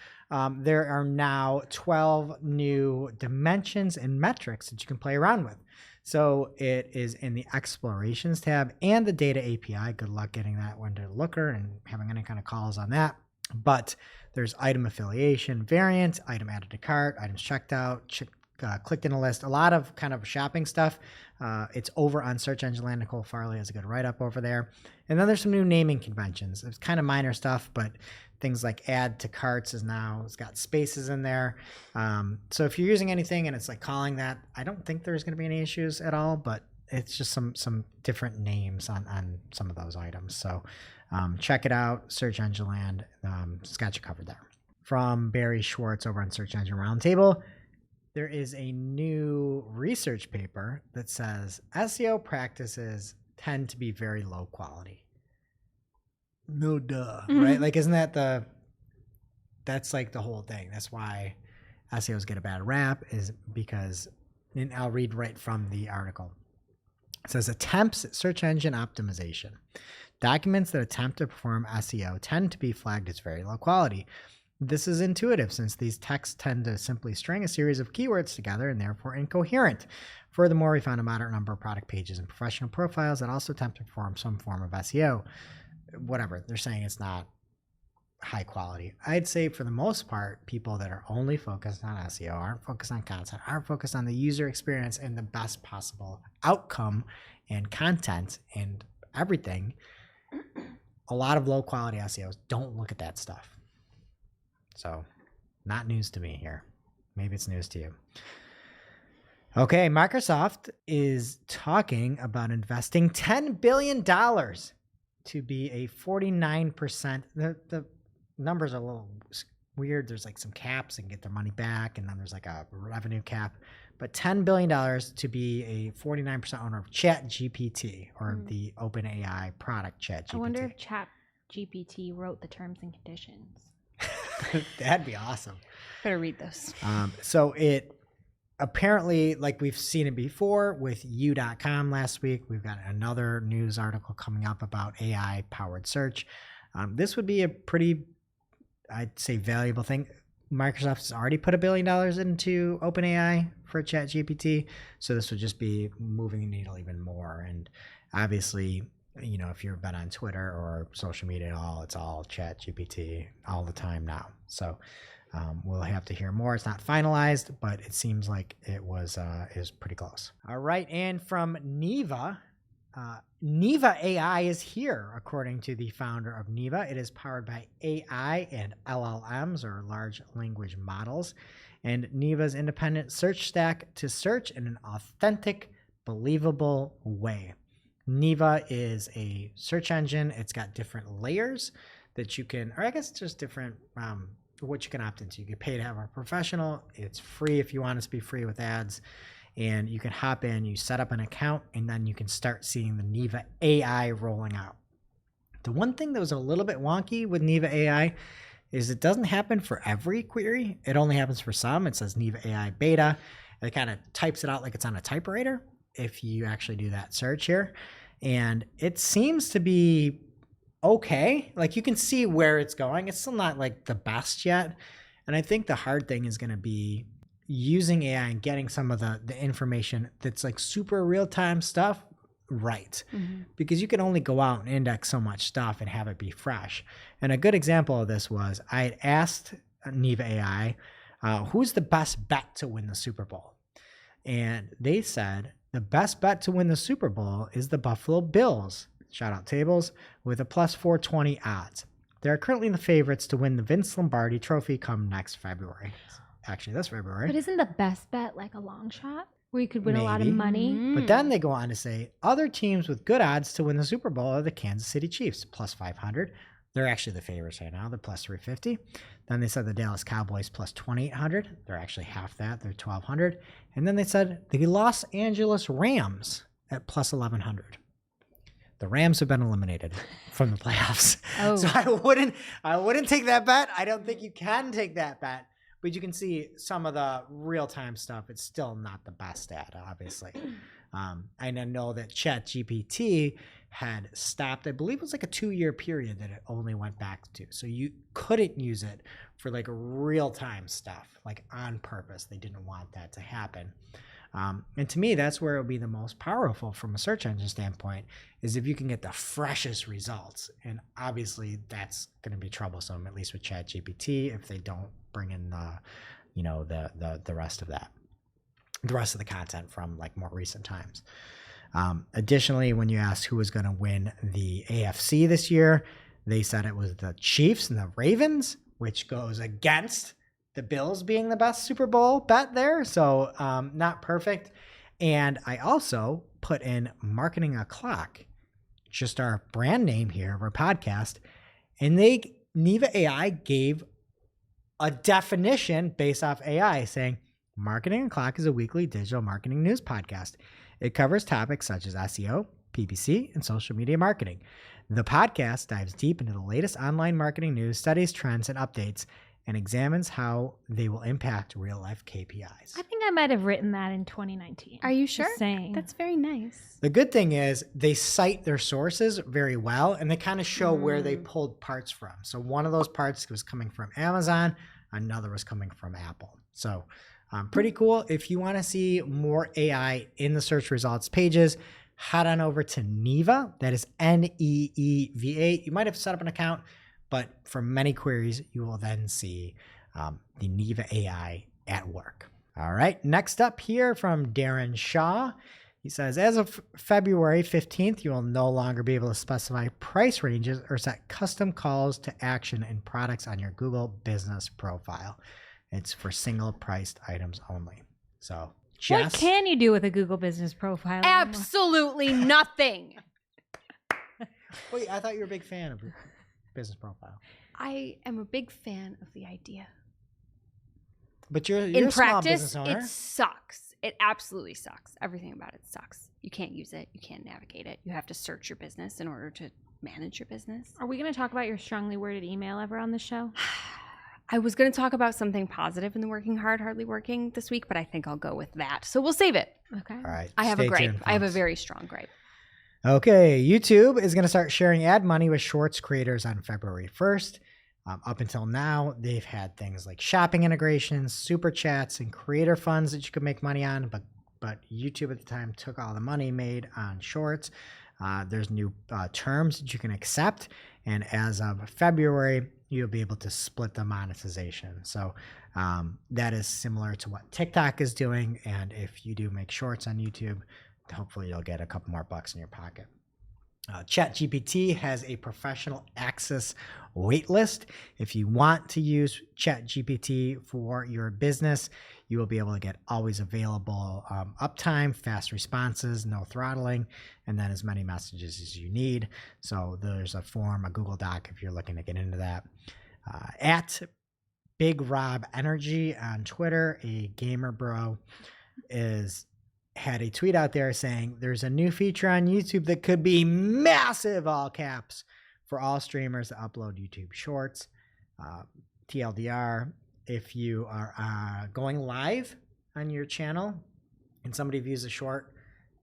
there are now 12 new dimensions and metrics that you can play around with. So it is in the Explorations tab and the Data API. Good luck getting that one to Looker and having any kind of calls on that. But there's item affiliation, variant, item added to cart, items checked out, clicked in a list, a lot of kind of shopping stuff. It's over on Search Engine Land. Nicole Farley has a good write-up over there. And then there's some new naming conventions. It's kind of minor stuff, but things like add to carts is now, it's got spaces in there. So if you're using anything and it's like calling that, I don't think there's going to be any issues at all, but it's just some different names on some of those items. So check it out, Search Engine Land. It's got you covered there. From Barry Schwartz over on Search Engine Roundtable, there is a new research paper that says SEO practices tend to be very low quality. No duh, right? Like, isn't that that's like the whole thing. That's why SEOs get a bad rap, is because, and I'll read right from the article. It says attempts at search engine optimization. Documents that attempt to perform SEO tend to be flagged as very low quality. This is intuitive since these texts tend to simply string a series of keywords together and therefore incoherent. Furthermore, we found a moderate number of product pages and professional profiles that also attempt to perform some form of SEO. Whatever, they're saying it's not high quality. I'd say for the most part, people that are only focused on SEO, aren't focused on content, aren't focused on the user experience and the best possible outcome and content and everything. A lot of low quality SEOs don't look at that stuff. So, not news to me here. Maybe it's news to you. Okay, Microsoft is talking about investing $10 billion to be a 49%. The numbers are a little weird. There's like some caps and get their money back, and then there's like a revenue cap. But $10 billion to be a 49% owner of ChatGPT, or the OpenAI product ChatGPT. I wonder if ChatGPT wrote the terms and conditions. That'd be awesome. Better read this. So it apparently, like we've seen it before with U.com last week, we've got another news article coming up about AI-powered search. This would be a pretty, I'd say, valuable thing. Microsoft has already put $1 billion into OpenAI for ChatGPT, so this would just be moving the needle even more. And obviously, you know, if you've been on Twitter or social media at all, it's all ChatGPT all the time now. So we'll have to hear more. It's not finalized, but it seems like it is pretty close. All right, and from Neva, Neva AI is here, according to the founder of Neva. It is powered by AI and LLMs, or large language models, and Neva's independent search stack to search in an authentic, believable way. Neva is a search engine. It's got different layers that you can, or I guess just different what you can opt into. You can pay to have a professional. It's free if you want it to be free with ads. And you can hop in, you set up an account, and then you can start seeing the Neva AI rolling out. The one thing that was a little bit wonky with Neva AI is it doesn't happen for every query. It only happens for some. It says Neva AI beta. It kind of types it out like it's on a typewriter if you actually do that search here. And it seems to be okay. Like you can see where it's going. It's still not like the best yet. And I think the hard thing is going to be using AI and getting some of the information that's like super real-time stuff right. Because you can only go out and index so much stuff and have it be fresh. And a good example of this was I had asked Neva AI, who's the best bet to win the Super Bowl? And they said the best bet to win the Super Bowl is the Buffalo Bills, shout out tables, with a plus 420 odds. They are currently the favorites to win the Vince Lombardi Trophy come next February. Actually, this February. But isn't the best bet like a long shot where you could win a lot of Maybe. money? But then they go on to say other teams with good odds to win the Super Bowl are the Kansas City Chiefs, plus 500. They're actually the favorites right now. They're plus 350. Then they said the Dallas Cowboys plus 2,800. They're actually half that. They're 1,200. And then they said the Los Angeles Rams at plus 1,100. The Rams have been eliminated from the playoffs. Oh. So I wouldn't take that bet. I don't think you can take that bet. But you can see some of the real-time stuff. It's still not the best at, obviously. And I know that ChatGPT had stopped. I believe it was like a 2-year period that it only went back to. So you couldn't use it for like real-time stuff, like on purpose. They didn't want that to happen. And to me, that's where it would be the most powerful from a search engine standpoint, is if you can get the freshest results. And obviously that's going to be troublesome, at least with ChatGPT, if they don't bring in the rest of that, the rest of the content from like more recent times. Additionally, when you asked who was going to win the AFC this year, they said it was the Chiefs and the Ravens, which goes against the Bills being the best Super Bowl bet there. So not perfect. And I also put in Marketing O'Clock, just our brand name here of our podcast. And Neva AI gave a definition based off AI saying Marketing O'Clock is a weekly digital marketing news podcast. It covers topics such as SEO, PPC, and social media marketing. The podcast dives deep into the latest online marketing news, studies, trends, and updates, and examines how they will impact real-life KPIs. I think I might have written that in 2019. Are you Just sure? saying. That's very nice. The good thing is they cite their sources very well, and they kind of show where they pulled parts from. So one of those parts was coming from Amazon, another was coming from Apple. So pretty cool. If you want to see more AI in the search results pages, head on over to Neva. That is Neeva. You might have set up an account, but for many queries, you will then see the Neva AI at work. All right, next up here from Darren Shaw. He says, as of February 15th, you will no longer be able to specify price ranges or set custom calls to action in products on your Google business profile. It's for single priced items only. So, Jess, What can you do with a Google business profile? Absolutely nothing. Wait, I thought you were a big fan of business profile. I am a big fan of the idea. But you're In a small practice, business owner. it sucks. It absolutely sucks. Everything about it sucks. You can't use it. You can't navigate it. You have to search your business in order to manage your business. Are we going to talk about your strongly worded email ever on the show? I was going to talk about something positive in the Working Hard, Hardly Working this week, but I think I'll go with that. So we'll save it. Okay. All right. I have a stay gripe. tuned, I have a folks. very strong gripe. Okay, YouTube is going to start sharing ad money with Shorts creators on February 1st. Up until now, they've had things like shopping integrations, super chats, and creator funds that you could make money on, but YouTube at the time took all the money made on Shorts. There's new terms that you can accept, and as of February, you'll be able to split the monetization. So that is similar to what TikTok is doing, and if you do make Shorts on YouTube, hopefully you'll get a couple more bucks in your pocket. ChatGPT has a professional access waitlist. If you want to use ChatGPT for your business, you will be able to get always available uptime, fast responses, no throttling, and then as many messages as you need. So there's a form, a Google Doc, if you're looking to get into that. At Big Rob Energy on Twitter, a gamer bro, had a tweet out there saying there's a new feature on YouTube that could be massive, all caps, for all streamers that upload YouTube Shorts. TLDR, if you are going live on your channel and somebody views a short,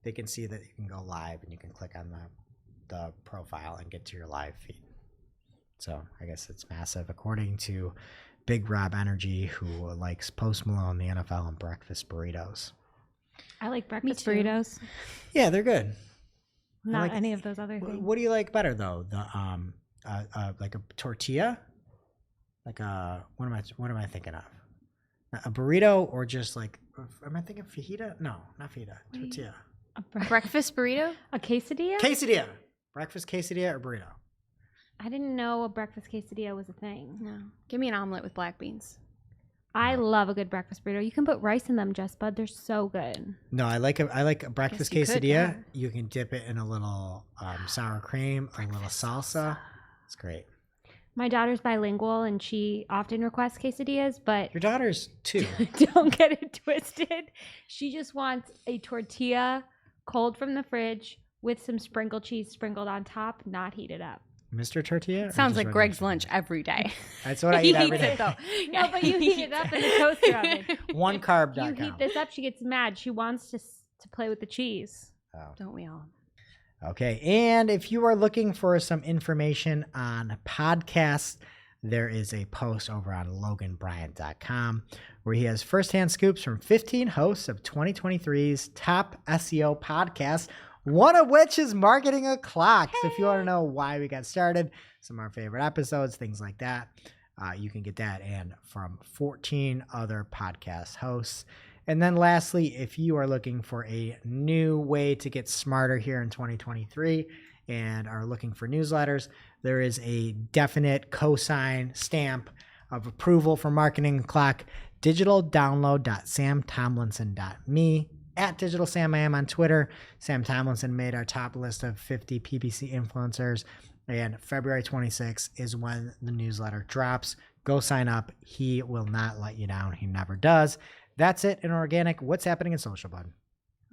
they can see that you can go live and you can click on the profile and get to your live feed. So I guess it's massive, according to Big Rob Energy, who likes Post Malone, the NFL, and breakfast burritos. I like breakfast too. burritos. Yeah, they're good. Not like- any of those other things. What do you like better though? The like a tortilla, like what am I thinking of? A burrito, or just like, am I thinking fajita? No, not fajita. Tortilla. Breakfast burrito? A quesadilla? Quesadilla. Breakfast quesadilla or burrito? I didn't know a breakfast quesadilla was a thing. No. Give me an omelet with black beans. I love a good breakfast burrito. You can put rice in them, Just Bud. They're so good. No, I like a breakfast Guess you could, quesadilla. yeah. You can dip it in a little sour cream, a little salsa. It's great. My daughter's bilingual, and she often requests quesadillas, but Your daughter's too. don't get it twisted. She just wants a tortilla cold from the fridge with some sprinkled cheese sprinkled on top, not heated up. Mr. Tortilla? or Sounds just like regular Greg's tortilla? lunch every day. That's what I He eat every eats day. it though. No, but you heat it up in the toaster oven. OneCarb.com. You heat this up, she gets mad. She wants to play with the cheese. Oh. Don't we all? Okay, and if you are looking for some information on podcasts, there is a post over on loganbryant.com where he has firsthand scoops from 15 hosts of 2023's top SEO podcasts, one of which is Marketing O'Clock. So if you want to know why we got started, some of our favorite episodes, things like that, you can get that and from 14 other podcast hosts. And then lastly, if you are looking for a new way to get smarter here in 2023 and are looking for newsletters, there is a definite cosign stamp of approval for Marketing O'Clock, digitaldownload.samtomlinson.me. At Digital Sam I am on Twitter. Sam Tomlinson made our top list of 50 PPC influencers, and February 26th is when the newsletter drops. Go sign up. He will not let you down. He never does. That's it in organic. What's happening in social, bud?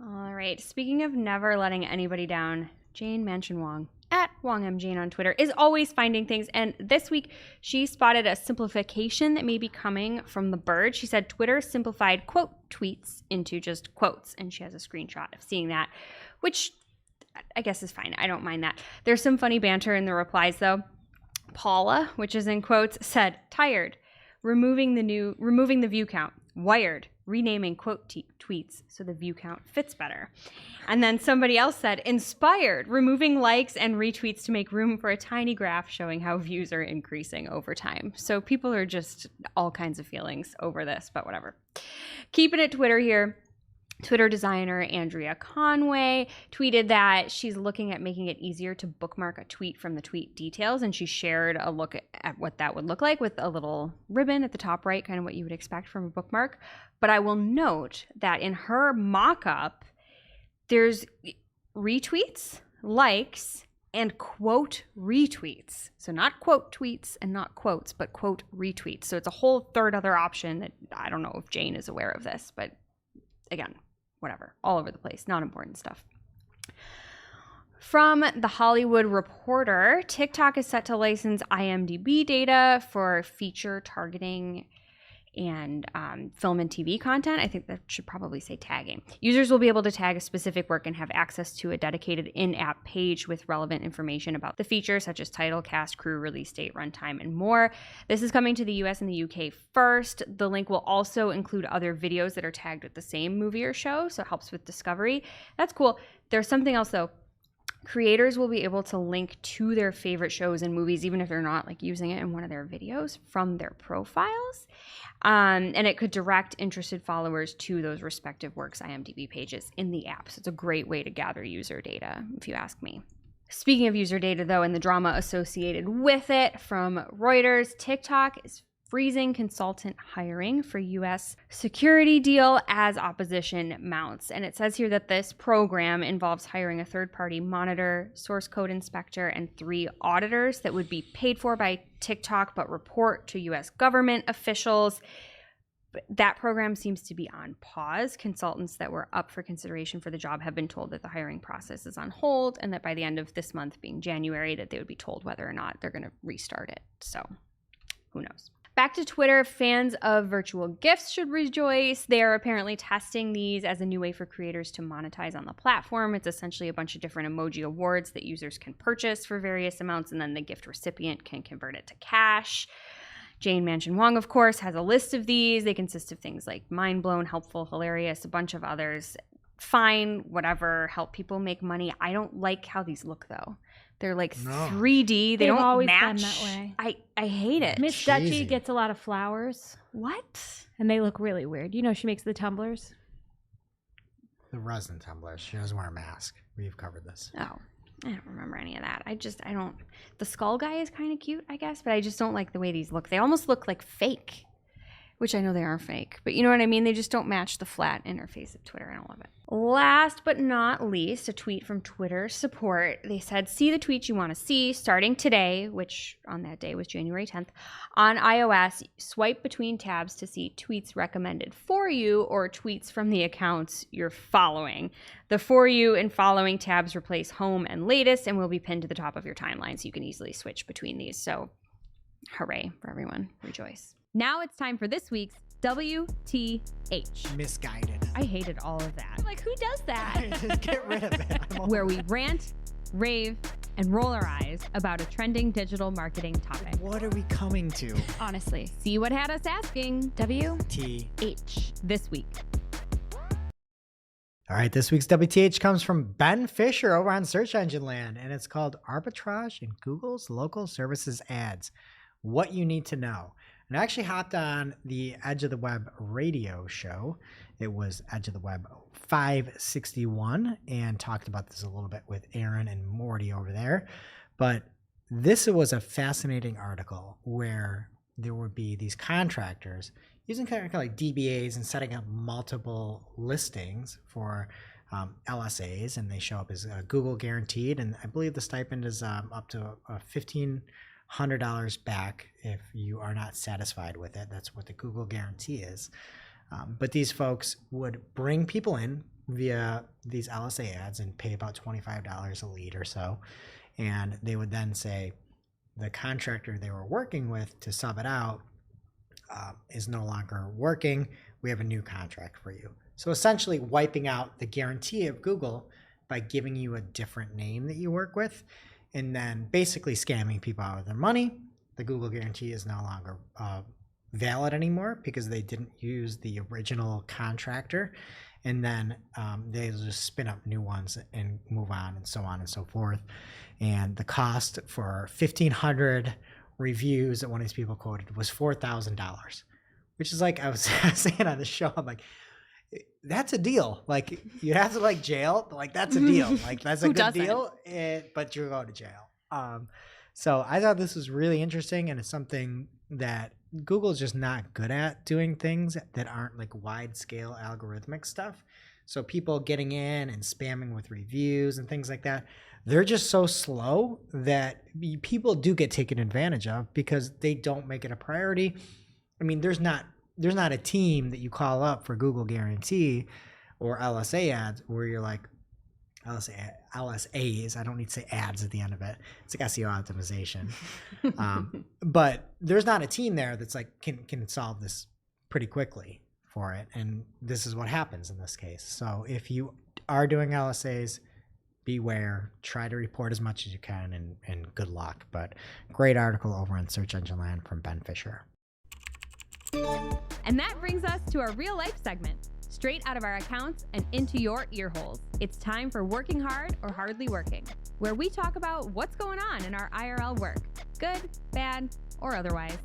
All right. Speaking of never letting anybody down, Jane Mansion Wong at WongMJane on Twitter is always finding things. And this week, she spotted a simplification that may be coming from the bird. She said Twitter simplified quote tweets into just quotes. And she has a screenshot of seeing that, which I guess is fine. I don't mind that. There's some funny banter in the replies, though. Paula, which is in quotes, said, tired, removing the view count, wired, renaming quote tweets so the view count fits better. And then somebody else said, inspired, removing likes and retweets to make room for a tiny graph showing how views are increasing over time. So people are just all kinds of feelings over this, but whatever. Keeping it Twitter here. Twitter designer Andrea Conway tweeted that she's looking at making it easier to bookmark a tweet from the tweet details, and she shared a look at what that would look like with a little ribbon at the top right, kind of what you would expect from a bookmark. But I will note that in her mock-up, there's retweets, likes, and quote retweets. So not quote tweets and not quotes, but quote retweets. So it's a whole third other option that I don't know if Jane is aware of this, but again, whatever, all over the place, not important stuff. From The Hollywood Reporter, TikTok is set to license IMDb data for feature targeting and film and TV content. I think that should probably say tagging. Users will be able to tag a specific work and have access to a dedicated in-app page with relevant information about the feature, such as title, cast, crew, release date, runtime, and more. This is coming to the US and the UK first. The link will also include other videos that are tagged with the same movie or show, so it helps with discovery. That's cool. There's something else, though. Creators will be able to link to their favorite shows and movies, even if they're not like using it in one of their videos, from their profiles. And it could direct interested followers to those respective works' IMDb pages in the app. So it's a great way to gather user data, if you ask me. Speaking of user data, though, and the drama associated with it, from Reuters, TikTok is freezing consultant hiring for U.S. security deal as opposition mounts. And it says here that this program involves hiring a third-party monitor, source code inspector, and 3 auditors that would be paid for by TikTok but report to U.S. government officials. But that program seems to be on pause. Consultants that were up for consideration for the job have been told that the hiring process is on hold and that by the end of this month, being January, that they would be told whether or not they're going to restart it. So who knows? Back to Twitter, fans of virtual gifts should rejoice. They are apparently testing these as a new way for creators to monetize on the platform. It's essentially a bunch of different emoji awards that users can purchase for various amounts, and then the gift recipient can convert it to cash. Jane Mansion Wong, of course, has a list of these. They consist of things like mind blown, helpful, hilarious, a bunch of others. Fine, whatever, help people make money. I don't like how these look, though. They're like 3D. They They've don't always match. been that way. I hate it. Miss Cheesy. Dutchie gets a lot of flowers, What? and they look really weird. You know, she makes the tumblers. The resin tumbler. She doesn't wear a mask. We've covered this. Oh, I don't remember any of that. I don't. The skull guy is kind of cute, I guess, but I just don't like the way these look. They almost look like fake, which I know they are fake, but you know what I mean? They just don't match the flat interface of Twitter. I don't love it. Last but not least, a tweet from Twitter support. They said, see the tweets you want to see starting today, which on that day was January 10th. On iOS, swipe between tabs to see tweets recommended for you or tweets from the accounts you're following. The For You and Following tabs replace Home and Latest and will be pinned to the top of your timeline so you can easily switch between these. So hooray for everyone. Rejoice. Now it's time for this week's WTH. Misguided. I hated all of that. Like, who does that? Just get rid of it. I'm over Where it. we rant, rave, and roll our eyes about a trending digital marketing topic. What are we coming to? Honestly, see what had us asking T. this week. All right, this week's WTH comes from Ben Fisher over on Search Engine Land, and it's called Arbitrage in Google's Local Services Ads. What you need to know. And I actually hopped on the Edge of the Web radio show. It was Edge of the Web 561 and talked about this a little bit with Aaron and Morty over there. But this was a fascinating article where there would be these contractors using kind of like DBAs and setting up multiple listings for LSAs, and they show up as Google guaranteed. And I believe the stipend is up to $1,500 back if you are not satisfied with it. That's what the Google guarantee is. But these folks would bring people in via these LSA ads and pay about $25 a lead or so. And they would then say the contractor they were working with to sub it out is no longer working. We have a new contract for you. So essentially wiping out the guarantee of Google by giving you a different name that you work with, and then basically scamming people out of their money. The Google guarantee is no longer valid anymore because they didn't use the original contractor. And then they just spin up new ones and move on and so on and so forth. And the cost for 1,500 reviews that one of these people quoted was $4,000, which is like, I was saying on the show, I'm like, that's a deal. Like, you'd have to like jail, but like that's a deal. Like that's a Who good doesn't? deal, but you're going to jail. So I thought this was really interesting, and it's something that Google's just not good at, doing things that aren't like wide scale algorithmic stuff. So people getting in and spamming with reviews and things like that, they're just so slow that people do get taken advantage of because they don't make it a priority. I mean, there's not a team that you call up for Google guarantee or LSA ads where you're like, LSAs, I don't need to say ads at the end of it. It's like SEO optimization. But there's not a team there that's like, can solve this pretty quickly for it. And this is what happens in this case. So if you are doing LSAs, beware, try to report as much as you can, and good luck. But great article over on Search Engine Land from Ben Fisher. And that brings us to our real life segment, straight out of our accounts and into your ear holes. It's time for Working Hard or Hardly Working, where we talk about what's going on in our IRL work, good, bad, or otherwise.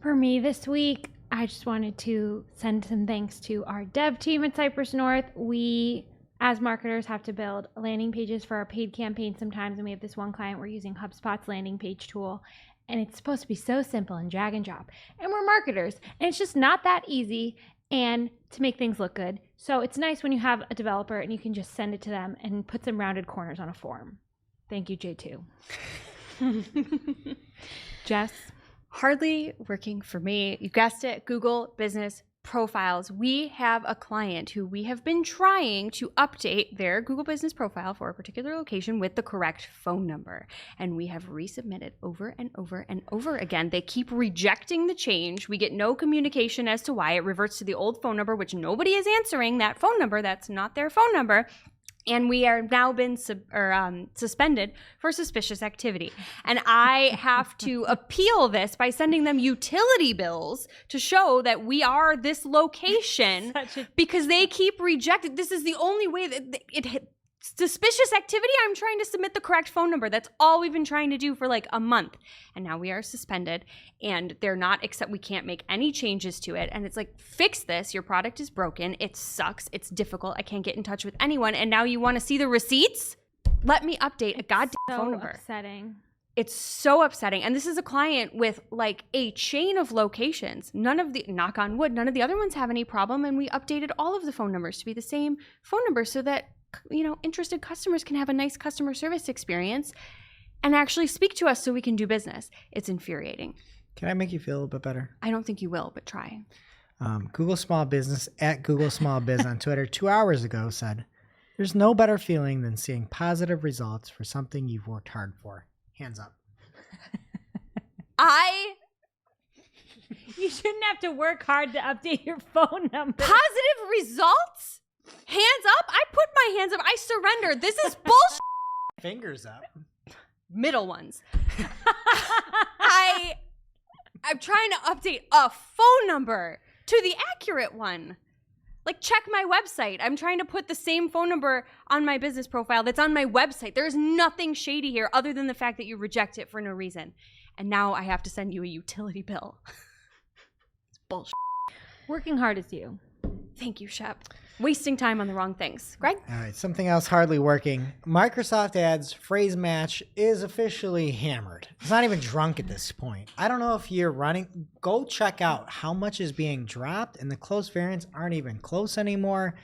For me this week, I just wanted to send some thanks to our dev team at Cypress North. We, as marketers, have to build landing pages for our paid campaigns sometimes, and we have this one client we're using HubSpot's landing page tool. And it's supposed to be so simple and drag and drop. And we're marketers, and it's just not that easy and to make things look good. So it's nice when you have a developer and you can just send it to them and put some rounded corners on a form. Thank you, J2. Jess? Hardly working for me. You guessed it, Google Business Profiles. We have a client who we have been trying to update their Google Business Profile for a particular location with the correct phone number. And we have resubmitted over and over and over again. They keep rejecting the change. We get no communication as to why. It reverts to the old phone number, which nobody is answering that phone number. That's not their phone number. And we are now been suspended for suspicious activity. And I have to appeal this by sending them utility bills to show that we are this location because they keep rejecting. This is the only way that suspicious activity. I'm trying to submit the correct phone number. That's all we've been trying to do for like a month. And now we are suspended and they're not we can't make any changes to it. And it's like, fix this. Your product is broken. It sucks. It's difficult. I can't get in touch with anyone. And now you want to see the receipts? Let me update a goddamn phone number. Upsetting. It's so upsetting. And this is a client with like a chain of locations. None of the, knock on wood, none of the other ones have any problem. And we updated all of the phone numbers to be the same phone number so that, you know, interested customers can have a nice customer service experience and actually speak to us so we can do business. It's infuriating. Can I make you feel a little bit better? I don't think you will, but try. Google Small Business at Google Small Biz on Twitter 2 hours ago said, "There's no better feeling than seeing positive results for something you've worked hard for." Hands up. You shouldn't have to work hard to update your phone number. Positive results? Hands up? I put my hands up. I surrender. This is bullshit. Fingers up. Middle ones. I'm trying to update a phone number to the accurate one. Like, check my website. I'm trying to put the same phone number on my business profile that's on my website. There is nothing shady here other than the fact that you reject it for no reason. And now I have to send you a utility bill. It's bullshit. Working hard is you. Thank you, Shep. Wasting time on the wrong things. Greg? All right, something else hardly working. Microsoft Ads phrase match is officially hammered. It's not even drunk at this point. I don't know if you're running. Go check out how much is being dropped, and the close variants aren't even close anymore.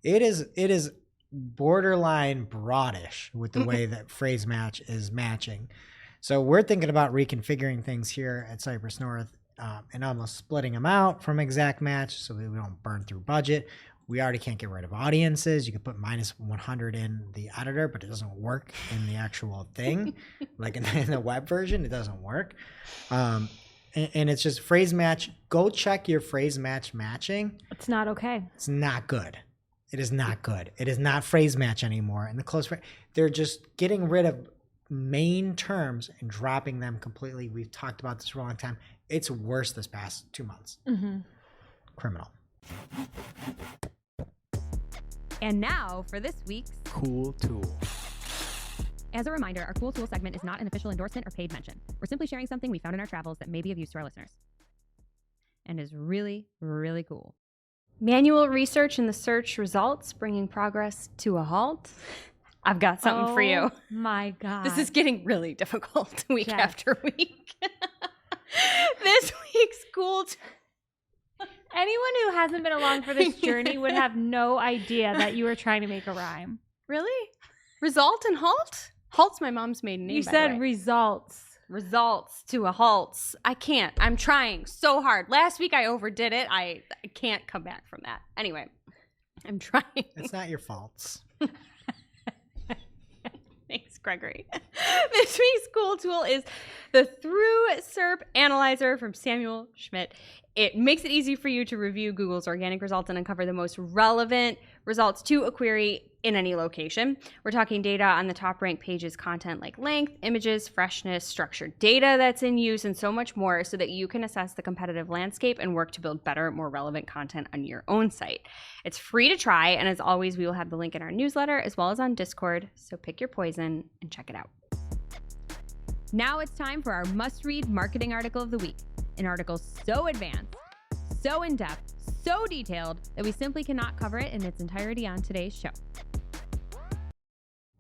It is borderline broadish with the way that phrase match is matching. So we're thinking about reconfiguring things here at Cypress North and almost splitting them out from exact match so that we don't burn through budget. We already can't get rid of audiences. You can put -100 in the editor, but it doesn't work in the actual thing. Like in the web version, it doesn't work. And it's just phrase match. Go check your phrase match matching. It's not okay. It's not good. It is not good. It is not phrase match anymore. And the close friend, they're just getting rid of main terms and dropping them completely. We've talked about this for a long time. It's worse this past 2 months. Mm-hmm. Criminal. And now for this week's Cool tool. As a reminder, our Cool Tool segment is not an official endorsement or paid mention. We're simply sharing something we found in our travels that may be of use to our listeners. And is really, really cool. manual research in the search results, bringing progress to a halt. I've got something for you. My God. This is getting really difficult week Jeff. after week. This week's cool Anyone who hasn't been along for this journey would have no idea that you were trying to make a rhyme. Really? Result and halt? Halt's my mom's maiden name. You by the said way. results. Results to a halt. I can't. I'm trying so hard. Last week I overdid it. I can't come back from that. Anyway, I'm trying. It's not your faults. Thanks, Gregory. This week's cool tool is the Through SERP Analyzer from Samuel Schmidt. It makes it easy for you to review Google's organic results and uncover the most relevant results to a query in any location. We're talking data on the top ranked pages, content like length, images, freshness, structured data that's in use, and so much more so that you can assess the competitive landscape and work to build better, more relevant content on your own site. It's free to try, and as always, we will have the link in our newsletter as well as on Discord, so pick your poison and check it out. Now it's time for our must-read marketing article of the week. An article so advanced, so in-depth, so detailed that we simply cannot cover it in its entirety on today's show.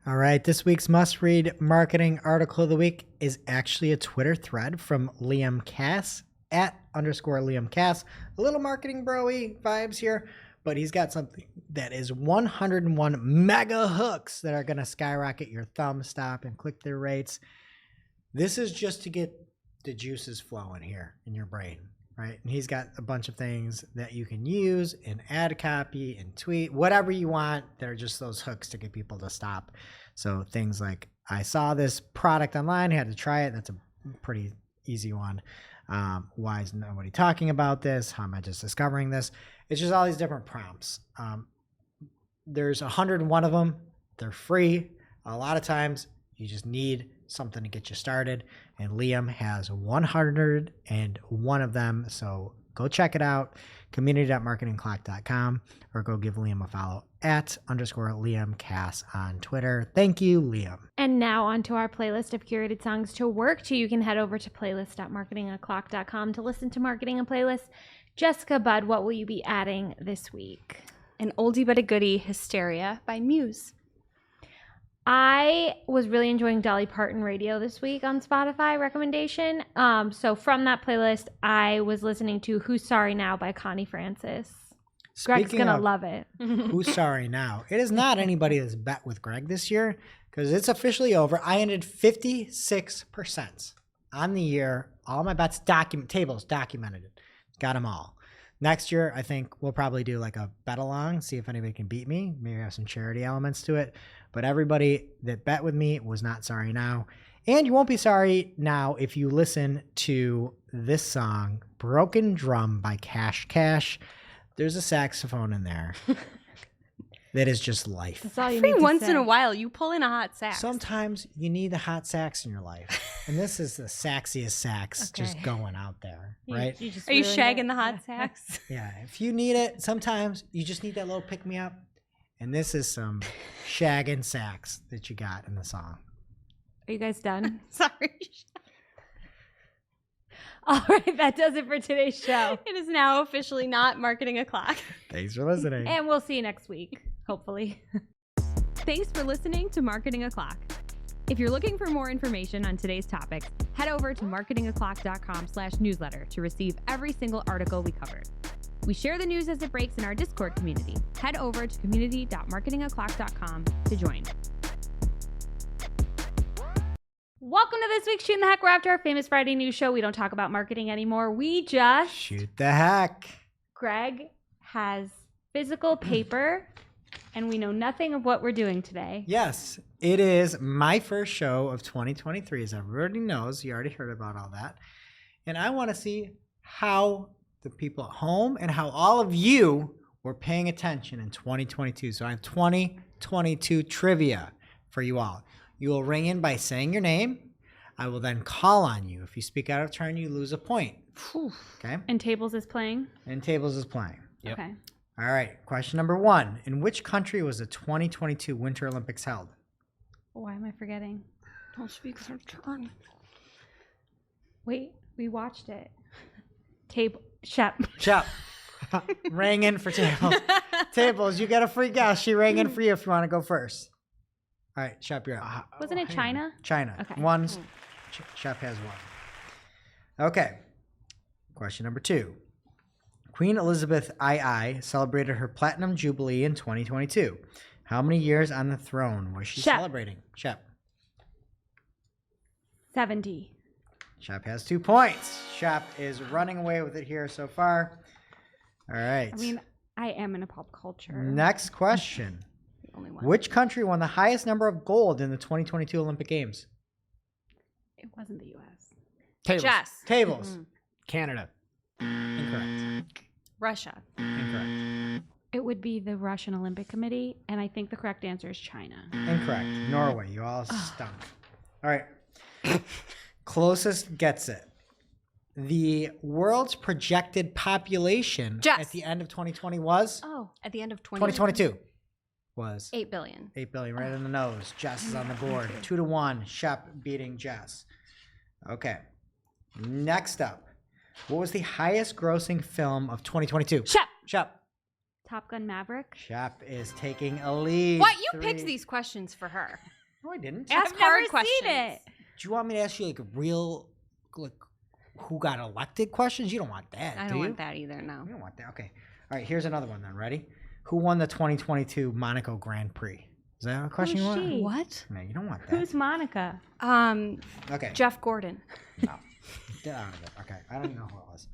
All right, this week's must-read marketing article of the week is actually a Twitter thread from Liam Cass, @_Liam Cass. A little marketing bro-y vibes here, but he's got something that is 101 mega hooks that are going to skyrocket your thumb, stop, and click-through rates. This is just to get the juices flowing here in your brain, right? And he's got a bunch of things that you can use in ad copy and tweet, whatever you want. They're just those hooks to get people to stop. So things like, I saw this product online, had to try it. That's a pretty easy one. Why is nobody talking about this? How am I just discovering this? It's just all these different prompts. There's 101 of them. They're free. A lot of times you just need something to get you started, and Liam has 101 of them. So go check it out, community.marketingclock.com, or go give Liam a follow @_Liam Cass on Twitter. Thank you, Liam. And now onto our playlist of curated songs to work to. You can head over to playlist.marketingaclock.com to listen to Marketing a Playlist. Jessica Budd, what will you be adding this week? An oldie but a goodie, Hysteria by Muse. I was really enjoying Dolly Parton radio this week on Spotify recommendation. So from that playlist, I was listening to Who's Sorry Now by Connie Francis. Greg's Speaking going to of love it. Who's sorry now? It is not anybody that's bet with Greg this year, because it's officially over. I ended 56% on the year. All my bets documented it. Got them all. Next year, I think we'll probably do like a bet along, see if anybody can beat me. Maybe have some charity elements to it. But everybody that bet with me was not sorry now. And you won't be sorry now if you listen to this song, Broken Drum by Cash Cash. There's a saxophone in there that is just life. That's all you Every need to once say. in a while, you pull in a hot sax. Sometimes you need a hot sax in your life. And this is the saxiest sax just Okay. going out there, right? just Are you ruined shagging it. the hot sax? Yeah, if you need it, sometimes you just need that little pick-me-up. And this is some shagging sax that you got in the song. Are you guys done? Sorry. All right, that does it for today's show. It is now officially not Marketing O'Clock. Thanks for listening. And we'll see you next week, hopefully. Thanks for listening to Marketing O'Clock. If you're looking for more information on today's topics, head over to marketingoclock.com/newsletter to receive every single article we covered. We share the news as it breaks in our Discord community. Head over to community.marketingoclock.com to join. Welcome to this week's Shooting the Heck. We're after our famous Friday news show. We don't talk about marketing anymore. We just... Shoot the heck. Greg has physical paper, and we know nothing of what we're doing today. Yes, it is my first show of 2023, as everybody knows. You already heard about all that. And I want to see how the people at home and how all of you were paying attention in 2022. So I have 2022 trivia for you all. You will ring in by saying your name. I will then call on you. If you speak out of turn, you lose a point. Okay? And Tables is playing? And Tables is playing. Yep. Okay. All right. Question number 1. In which country was the 2022 Winter Olympics held? Why am I forgetting? Don't speak out of turn. Wait, we watched it. Shep. Shep. Ring in for Tables. Tables, you got a free guess. She rang in for you if you want to go first. All right, Shep, you're up. Wasn't it China? China. Okay. Shep has 1. Okay. Question number 2. Queen Elizabeth II celebrated her Platinum Jubilee in 2022. How many years on the throne was she Shep. celebrating? Shep. 70. Shep has 2 points. Shep is running away with it here so far. All right. I mean, I am in a pop culture. Next question. Only one. Which country won the highest number of gold in the 2022 Olympic Games? It wasn't the U.S. Tables. Jess. Tables. Canada. Incorrect. Russia. Incorrect. It would be the Russian Olympic Committee, and I think the correct answer is China. Incorrect. Norway. You all stunk. All right. Closest gets it. The world's projected population Jess. at the end of 2020 was? Oh, at the end of 2022 was 8 billion. 8 billion, right in the nose. Jess is on the board. 2-1. Shep beating Jess. Okay. Next up. What was the highest grossing film of 2022? Shep. Shep. Top Gun Maverick. Shep is taking a lead. What? You picked 3. these questions for her. No, I didn't. Ask I've hard never questions. seen it. Do you want me to ask you like real, like, who got elected questions? You don't want that, I do don't you? want that either, no. You don't want that. Okay. All right. Here's another one then. Ready? Who won the 2022 Monaco Grand Prix? Is that a question you Who's want? she? What? No, you don't want that. Who's Monica? Okay. Jeff Gordon. No. Get out of it. Okay. I don't even know who it was.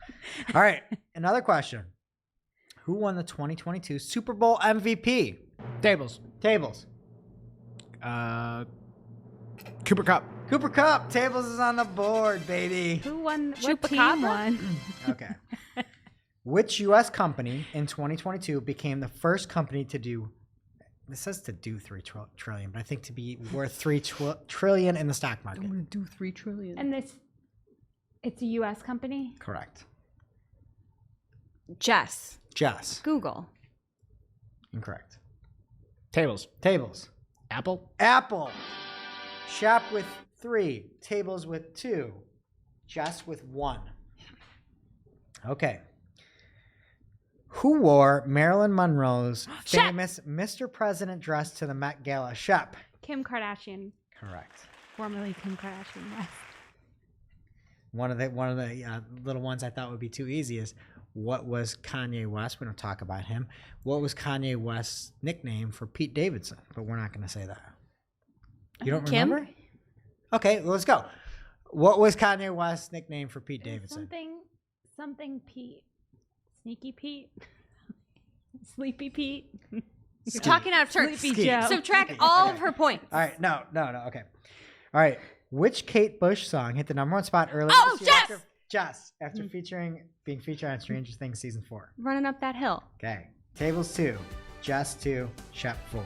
All right. Another question. Who won the 2022 Super Bowl MVP? Tables. Tables. Cooper Cup. Cooper Cup. Tables is on the board, baby. Who won? What Chupacabra? team won? Okay. Which U.S. company in 2022 became the first company to do, this says to do 3 trillion, but I think to be worth 3 trillion in the stock market. to do 3 trillion. And it's a U.S. company. Correct. Jess. Jess. Google. Incorrect. Tables. Tables. Apple. Apple. Shop with 3. Tables with 2. Jess with 1. Okay. Who wore Marilyn Monroe's Shep. famous Mr. President dress to the Met Gala? Shep. Kim Kardashian, Correct. formerly Kim Kardashian West. One of the little ones I thought would be too easy is, what was Kanye West? We don't talk about him. What was Kanye West's nickname for Pete Davidson? But we're not going to say that. You don't Kim? remember? Okay, well, let's go. What was Kanye West's nickname for Pete Davidson? Something Pete. Sneaky Pete. Sleepy Pete. You're talking out of turn. Sleepy Joe. Subtract all of her points. All right, no, okay. All right, which Kate Bush song hit the #1 spot earlier Oh, this year? Jess! After being featured on Stranger Things season 4. Running up that hill. Okay, Tables 2, Jess 2, Shep 4.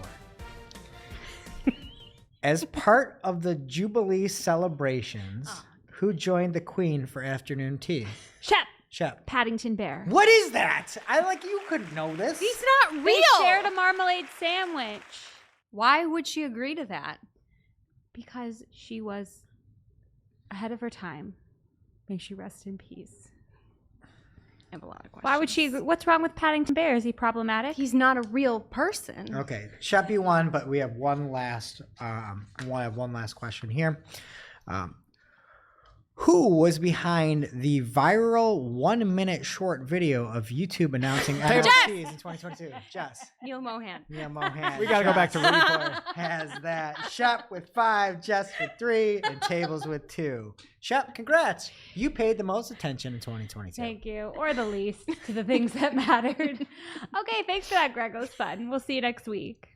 As part of the Jubilee celebrations, who joined the Queen for afternoon tea? Shep. Paddington Bear. What is that? You could know this. He's not They real. shared a marmalade sandwich Why would she agree to that? because she was ahead of her time. May she rest in peace. I have a lot of questions. Why would she? What's wrong with Paddington Bear? Is he problematic? He's not a real person. Okay, Shep, you won, but we have one last question here. Who was behind the viral 1-minute short video of YouTube announcing NFTs in 2022? Jess. Neil Mohan. Neil Mohan. We got to go back to Jess replay. has that. Shep with 5, Jess with 3, and Tables with 2. Shep, congrats. You paid the most attention in 2022. Thank you. Or the least to the things that mattered. Okay, thanks for that, Greg. It was fun. We'll see you next week.